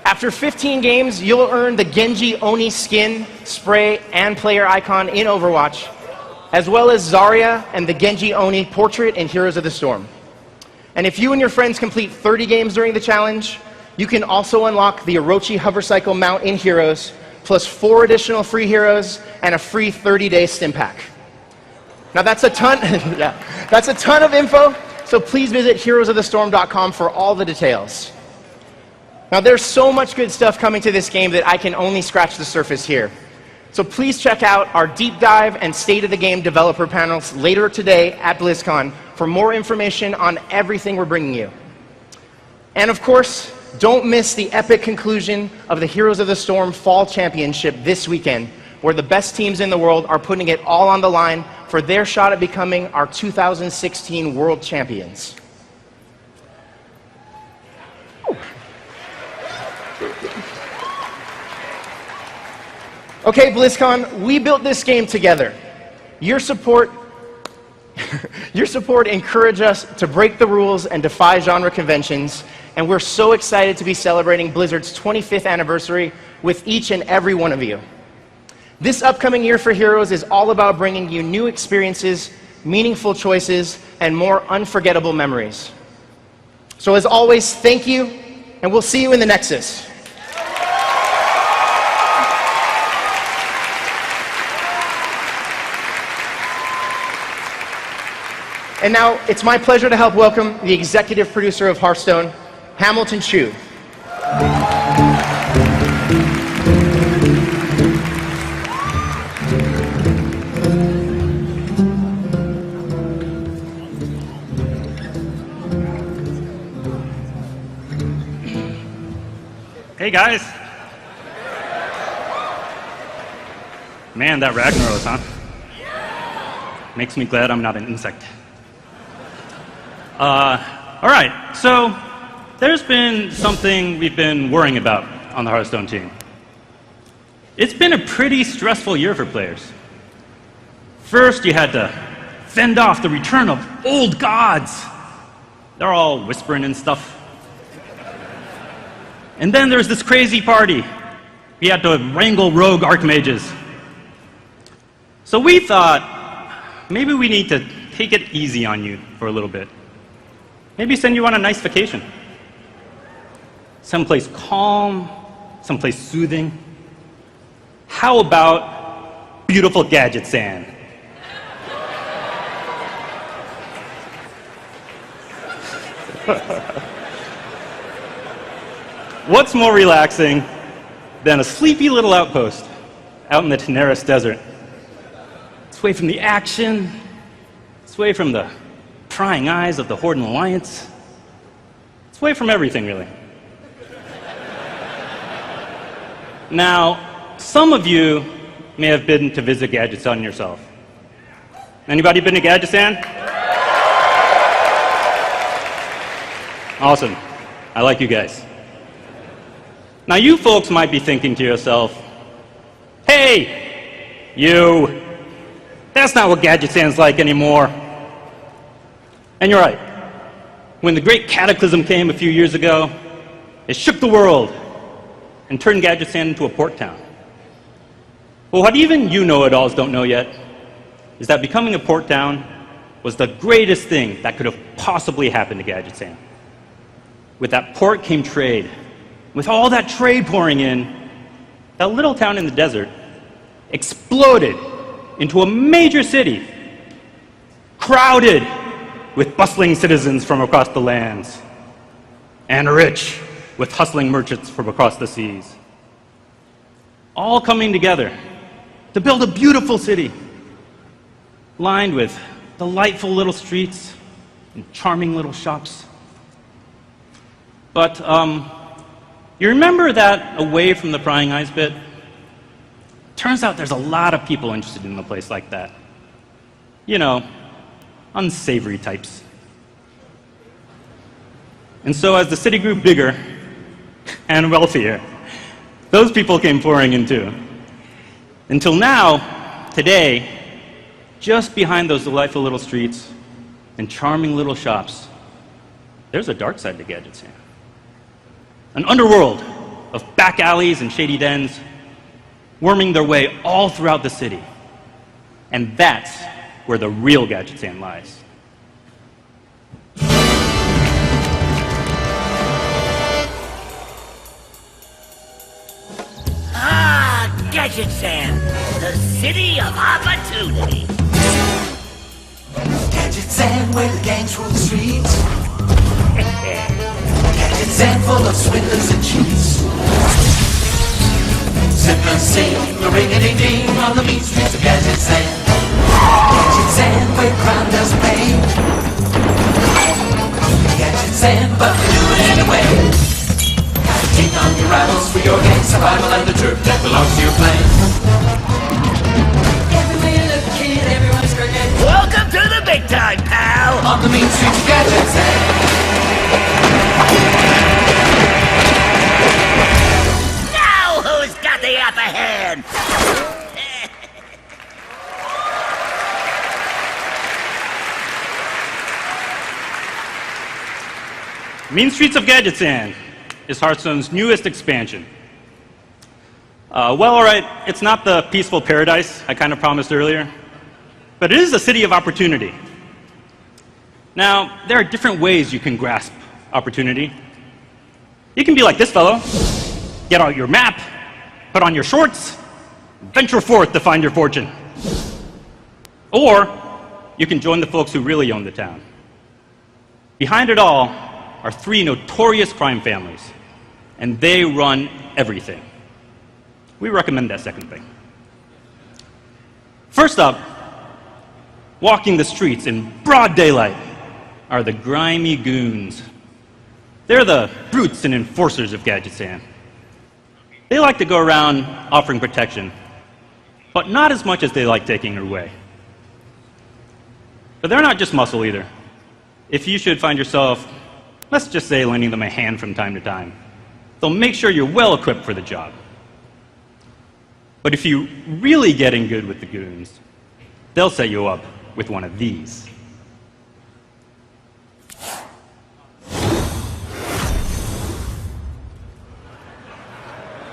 After 15 games, you'll earn the Genji Oni skin, spray, and player icon in Overwatch, as well as Zarya and the Genji Oni portrait in Heroes of the Storm. And if you and your friends complete 30 games during the challenge, you can also unlock the Orochi Hovercycle mount in Heroes, plus 4 additional free heroes and a free 30-day stim pack. Now that's a ton, that's a ton of info, so please visit heroesofthestorm.com for all the details. Now there's so much good stuff coming to this game that I can only scratch the surface here. So please check out our deep dive and state of the game developer panels later today at BlizzCon for more information on everything we're bringing you. And of course, don't miss the epic conclusion of the Heroes of the Storm Fall Championship this weekend, where the best teams in the world are putting it all on the line for their shot at becoming our 2016 World Champions. Okay, BlizzCon, we built this game together. Your support encouraged us to break the rules and defy genre conventions, and we're so excited to be celebrating Blizzard's 25th anniversary with each and every one of you. This upcoming year for Heroes is all about bringing you new experiences, meaningful choices, and more unforgettable memories. So as always, thank you, and we'll see you in the Nexus. And now, it's my pleasure to help welcome the executive producer of Hearthstone, Hamilton Chu. Hey guys! Man, that Ragnaros, huh? Makes me glad I'm not an insect. All right, so there's been something we've been worrying about on the Hearthstone team. It's been a pretty stressful year for players. First, you had to fend off the return of old gods. They're all whispering and stuff. And then there's this crazy party. We had to wrangle rogue archmages. So we thought, maybe we need to take it easy on you for a little bit. Maybe send you on a nice vacation. Someplace calm, someplace soothing. How about beautiful Gadget Sand? What's more relaxing than a sleepy little outpost out in the Teneris Desert? It's away from the action, it's away from the prying eyes of the Horde and Alliance. It's away from everything, really. Now, some of you may have been to visit Gadgetzan yourself. Anybody been to Gadgetzan? Awesome. I like you guys. Now, you folks might be thinking to yourself, hey, you, that's not what Gadgetzan's like anymore. And you're right. When the great cataclysm came a few years ago, it shook the world and turned Gadgetzan into a port town. But what even you know-it-alls don't know yet is that becoming a port town was the greatest thing that could have possibly happened to Gadgetzan. With that port came trade. With all that trade pouring in, that little town in the desert exploded into a major city, crowded with bustling citizens from across the lands, and rich with hustling merchants from across the seas, all coming together to build a beautiful city, lined with delightful little streets and charming little shops. But you remember that away from the prying eyes bit? Turns out there's a lot of people interested in a place like that. you know, unsavory types. And so as the city grew bigger and wealthier, those people came pouring in too. Until now, today, just behind those delightful little streets and charming little shops, there's a dark side to Gadget's Hand. An underworld of back alleys and shady dens, worming their way all throughout the city. And that's where the real Gadget's Hand lies. Ah, Gadget's Hand, the city of opportunity. Gadget's Hand, where the gangs rule the streets. Gadget's Hand, full of swindlers and cheats. Sip and sing, the ring-a-ding-ding on the mean streets of Gadget's Hand. Gadget's Hand, where crime doesn't pay. Gadget's Hand, but we do it anyway. Gotta take on your rivals for your gang survival and the turf that belongs to your clan. Everywhere you look, kid, everyone's cricket. Welcome to the big time, pal! On the mean streets of Gadget's Hand. Now who's got the upper hand? Mean Streets of Gadget's Hand is Hearthstone's newest expansion. Well, alright, it's not the peaceful paradise I kind of promised earlier, but it is a city of opportunity. Now, there are different ways you can grasp opportunity. You can be like this fellow, get out your map, put on your shorts, venture forth to find your fortune. Or, you can join the folks who really own the town. Behind it all are 3 notorious crime families, and they run everything. We recommend that second thing. First up, walking the streets in broad daylight are the Grimy Goons. They're the brutes and enforcers of Gadget's Hand. They like to go around offering protection, but not as much as they like taking it away. But they're not just muscle either. If you should find yourself, let's just say, lending them a hand from time to time, they'll make sure you're well equipped for the job. But if you really get in good with the goons, they'll set you up with one of these.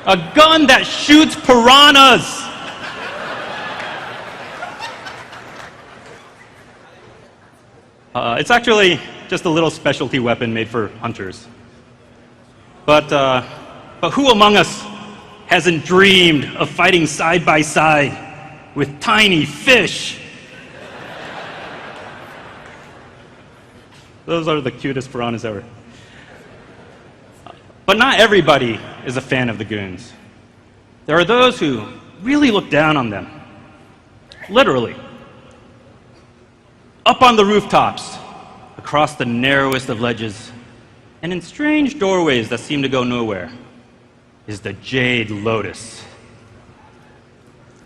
A gun that shoots piranhas! It's actually just a little specialty weapon made for hunters. But who among us hasn't dreamed of fighting side by side with tiny fish? Those are the cutest piranhas ever. But not everybody is a fan of the goons. There are those who really look down on them. Literally. Up on the rooftops, across the narrowest of ledges, and in strange doorways that seem to go nowhere, is the Jade Lotus.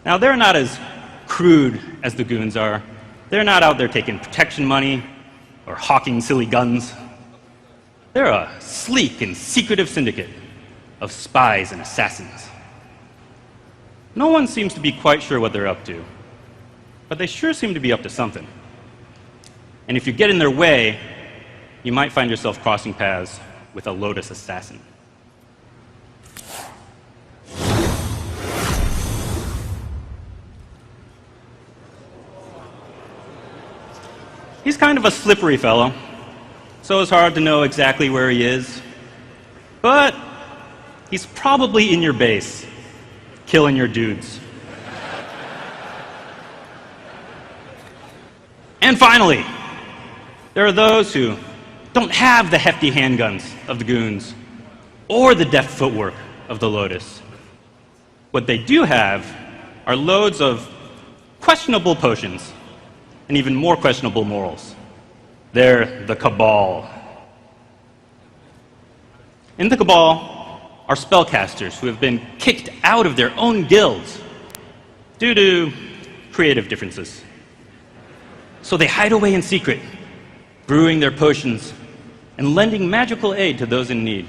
Now, they're not as crude as the goons are. They're not out there taking protection money or hawking silly guns. They're a sleek and secretive syndicate of spies and assassins. No one seems to be quite sure what they're up to, but they sure seem to be up to something. And if you get in their way, you might find yourself crossing paths with a Lotus assassin. He's kind of a slippery fellow, so it's hard to know exactly where he is. But he's probably in your base, killing your dudes. And finally, there are those who don't have the hefty handguns of the goons or the deft footwork of the Lotus. What they do have are loads of questionable potions and even more questionable morals. They're the Cabal. In the Cabal are spellcasters who have been kicked out of their own guilds due to creative differences. So they hide away in secret, brewing their potions and lending magical aid to those in need.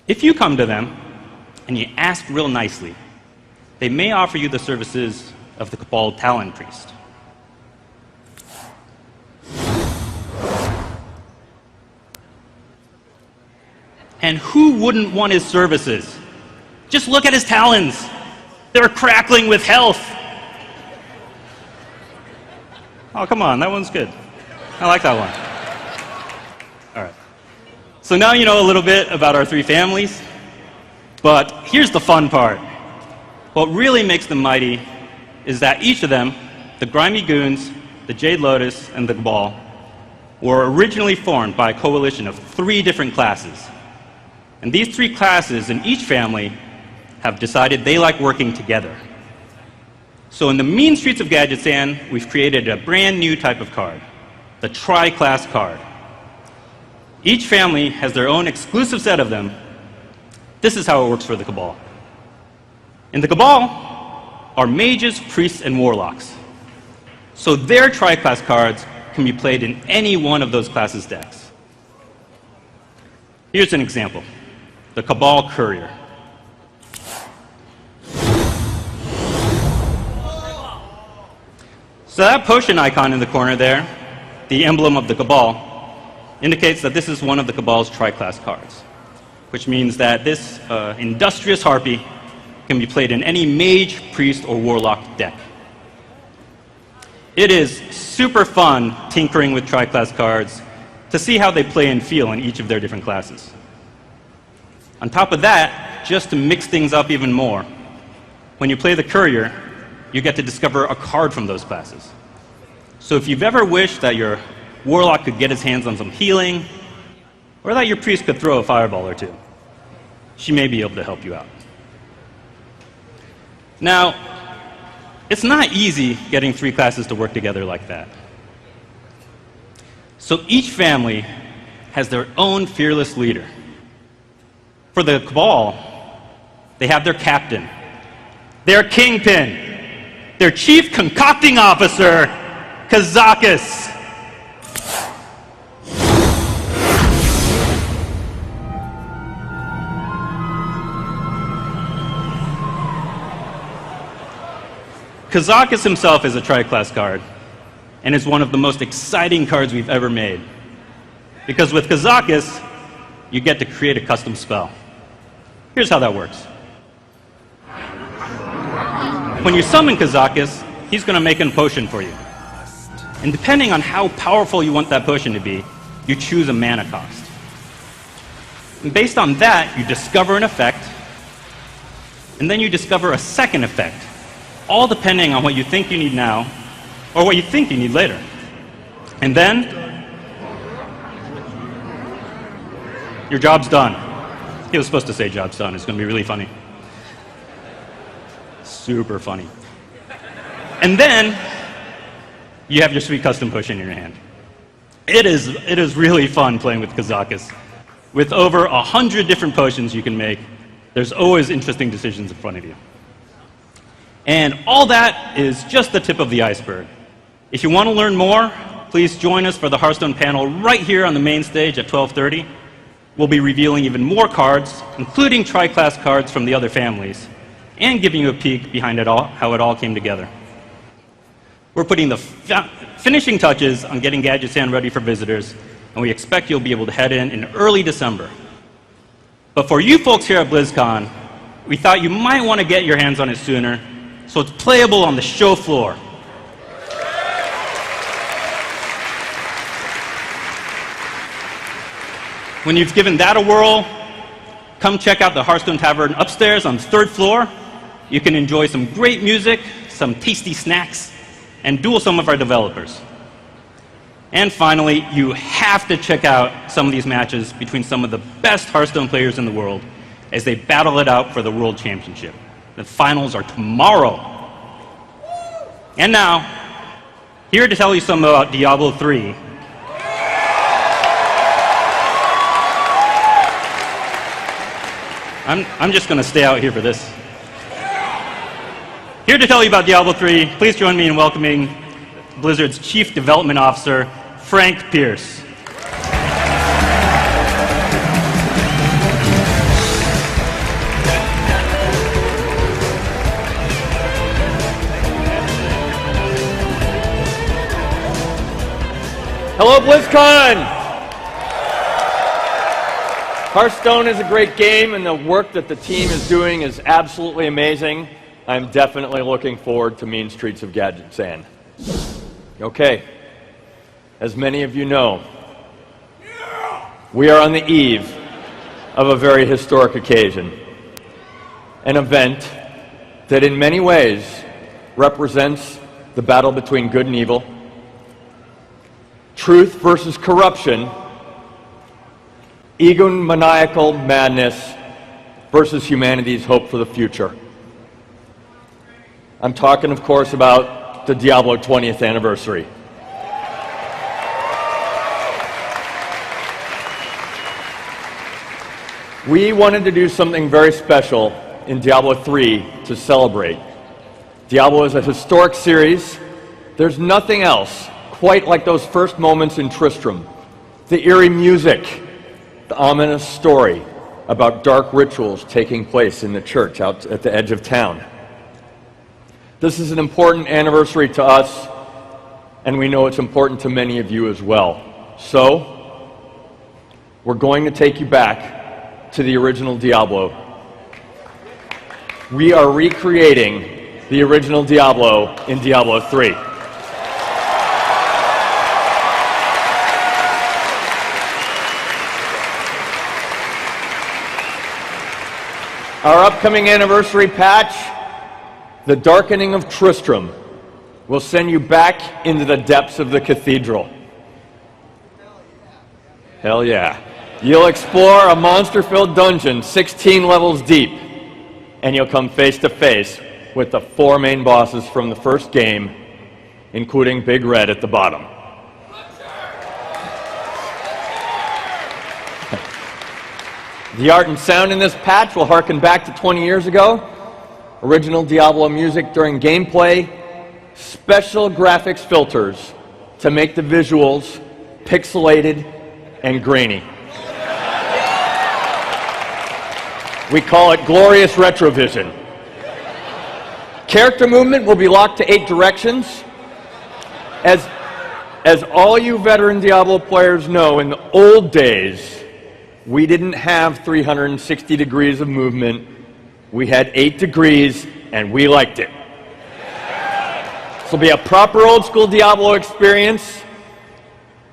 If you come to them and you ask real nicely, they may offer you the services of the Cabal Talon Priest. And who wouldn't want his services? Just look at his talons. They're crackling with health. Oh, come on, that one's good. I like that one. All right. So now you know a little bit about our three families, but here's the fun part. What really makes them mighty is that each of them, the Grimy Goons, the Jade Lotus, and the Cabal, were originally formed by a coalition of 3 different classes. And these 3 classes in each family have decided they like working together. So in the mean streets of Gadgetzan, we've created a brand new type of card, the Tri-Class card. Each family has their own exclusive set of them. This is how it works for the Cabal. In the Cabal are mages, priests, and warlocks. So their Tri-Class cards can be played in any one of those classes' decks. Here's an example. The Cabal Courier. So that potion icon in the corner there, the emblem of the Cabal, indicates that this is one of the Cabal's Tri-Class cards, which means that this industrious harpy can be played in any mage, priest, or warlock deck. It is super fun tinkering with Tri-Class cards to see how they play and feel in each of their different classes. On top of that, just to mix things up even more, when you play the Courier, you get to discover a card from those classes. So if you've ever wished that your warlock could get his hands on some healing, or that your priest could throw a fireball or two, she may be able to help you out. Now, it's not easy getting 3 classes to work together like that. So each family has their own fearless leader. For the Cabal, they have their captain, their kingpin, their chief concocting officer, Kazakus. Kazakus himself is a Tri-Class card, and is one of the most exciting cards we've ever made. Because with Kazakus, you get to create a custom spell. Here's how that works. When you summon Kazakus, he's going to make a potion for you. And depending on how powerful you want that potion to be, you choose a mana cost. And based on that, you discover an effect, and then you discover a second effect, all depending on what you think you need now, or what you think you need later. And then, your job's done. He was supposed to say job's done. It's going to be really funny. Super funny. And then, you have your sweet custom potion in your hand. It is really fun playing with Kazakus. With over 100 different potions you can make, there's always interesting decisions in front of you. And all that is just the tip of the iceberg. If you want to learn more, please join us for the Hearthstone panel right here on the main stage at 12:30. We'll be revealing even more cards, including Tri-Class cards from the other families, and giving you a peek behind it all, how it all came together. We're putting the finishing touches on getting Gadgetzan ready for visitors, and we expect you'll be able to head in early December. But for you folks here at Blizzcon, we thought you might want to get your hands on it sooner, so it's playable on the show floor. When you've given that a whirl, come check out the Hearthstone Tavern upstairs on the 3rd floor. You can enjoy some great music, some tasty snacks, and duel some of our developers. And finally, you have to check out some of these matches between some of the best Hearthstone players in the world as they battle it out for the World Championship. The finals are tomorrow. And now, here to tell you something about Diablo 3. I'm just going to stay out here for this. Here to tell you about Diablo 3, please join me in welcoming Blizzard's Chief Development Officer, Frank Pierce. Hello, BlizzCon! Hearthstone is a great game, and the work that the team is doing is absolutely amazing. I'm definitely looking forward to Mean Streets of Gadget Sand. Okay, as many of you know, we are on the eve of a very historic occasion, an event that in many ways represents the battle between good and evil, truth versus corruption, egomaniacal madness versus humanity's hope for the future. I'm talking, of course, about the Diablo 20th anniversary. We wanted to do something very special in Diablo 3 to celebrate. Diablo is a historic series. There's nothing else quite like those first moments in Tristram. The eerie music, the ominous story about dark rituals taking place in the church out at the edge of town. This is an important anniversary to us, and we know it's important to many of you as well. So, we're going to take you back to the original Diablo. We are recreating the original Diablo in Diablo 3. Our upcoming anniversary patch, The Darkening of Tristram, will send you back into the depths of the cathedral. Hell yeah. You'll explore a monster-filled dungeon 16 levels deep, and you'll come face to face with the 4 main bosses from the first game, including Big Red at the bottom. The art and sound in this patch will harken back to 20 years ago. Original Diablo music during gameplay, special graphics filters to make the visuals pixelated and grainy. We call it glorious retrovision. Character movement will be locked to 8 directions. As all you veteran Diablo players know, in the old days, we didn't have 360 degrees of movement. We had 8 degrees, and we liked it. This will be a proper old school Diablo experience.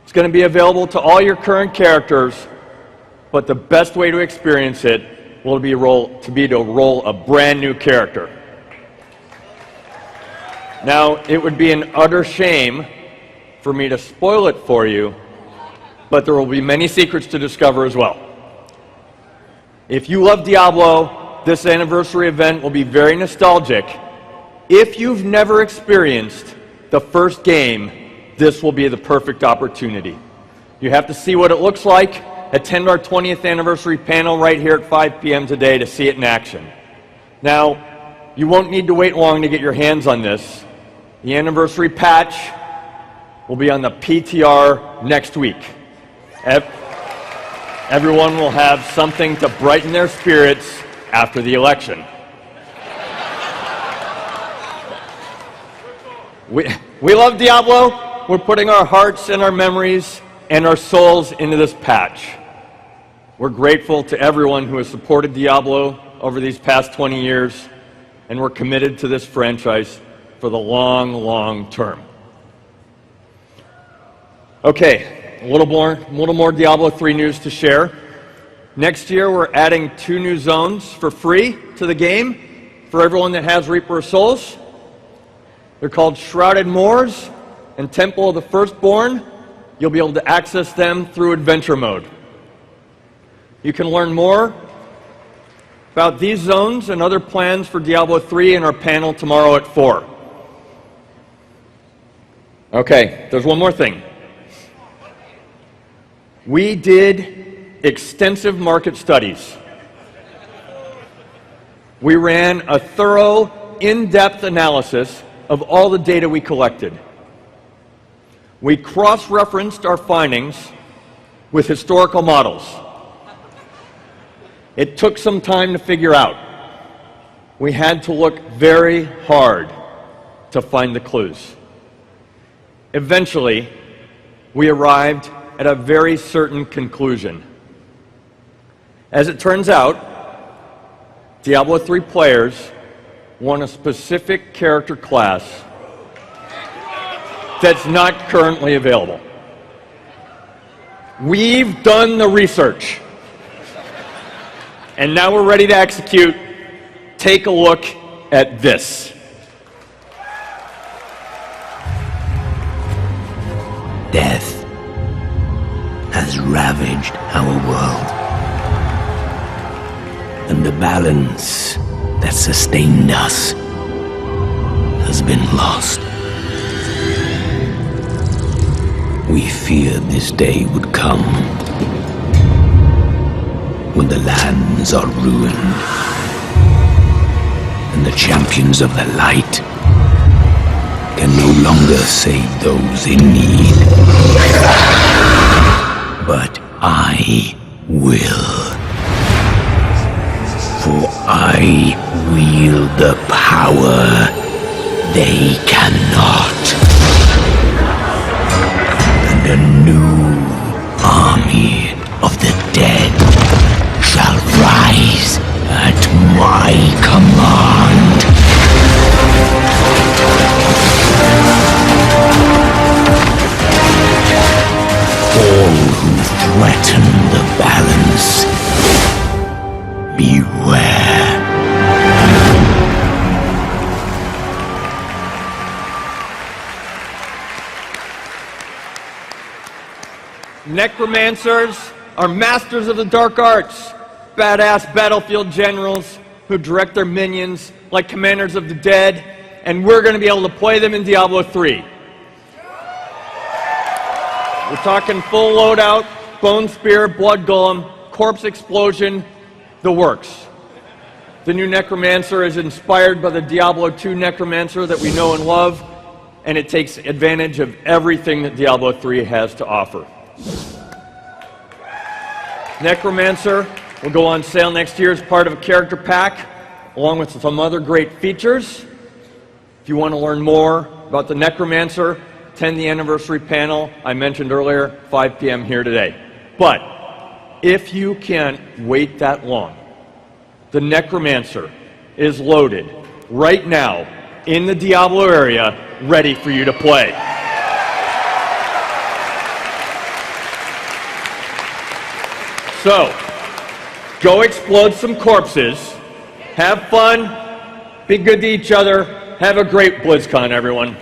It's going to be available to all your current characters, but the best way to experience it will be to roll a brand new character. Now, it would be an utter shame for me to spoil it for you, but there will be many secrets to discover as well. If you love Diablo, this anniversary event will be very nostalgic. If you've never experienced the first game, this will be the perfect opportunity. You have to see what it looks like. Attend our 20th anniversary panel right here at 5 p.m. today to see it in action. Now, you won't need to wait long to get your hands on this. The anniversary patch will be on the PTR next week. Everyone will have something to brighten their spirits after the election. We love Diablo. We're putting our hearts and our memories and our souls into this patch. We're grateful to everyone who has supported Diablo over these past 20 years, and we're committed to this franchise for the long, long term. Okay, a little more Diablo 3 news to share. Next year, we're adding 2 new zones for free to the game for everyone that has Reaper of Souls. They're called Shrouded Moors and Temple of the Firstborn. You'll be able to access them through Adventure Mode. You can learn more about these zones and other plans for Diablo 3 in our panel tomorrow at 4. Okay, there's one more thing. We did extensive market studies. We ran a thorough, in-depth analysis of all the data we collected. We cross-referenced our findings with historical models. It took some time to figure out. We had to look very hard to find the clues. Eventually, we arrived at a very certain conclusion. As it turns out, Diablo 3 players want a specific character class that's not currently available. We've done the research, and now we're ready to execute. Take a look at this. Death has ravaged our world, and the balance that sustained us has been lost. We feared this day would come when the lands are ruined and the champions of the light can no longer save those in need. But I will. For I wield the power they cannot. And a new army of the dead shall rise at my command. All who threaten the balance, beware. Necromancers are masters of the dark arts, badass battlefield generals who direct their minions like commanders of the dead, and we're going to be able to play them in Diablo 3. We're talking full loadout, bone spear, blood golem, corpse explosion, the works. The new Necromancer is inspired by the Diablo 2 Necromancer that we know and love, and it takes advantage of everything that Diablo 3 has to offer. Necromancer will go on sale next year as part of a character pack, along with some other great features. If you want to learn more about the Necromancer, attend the anniversary panel I mentioned earlier, 5 p.m. here today. But if you can't wait that long, the Necromancer is loaded right now in the Diablo area, ready for you to play. So, go explode some corpses, have fun, be good to each other, have a great BlizzCon, everyone.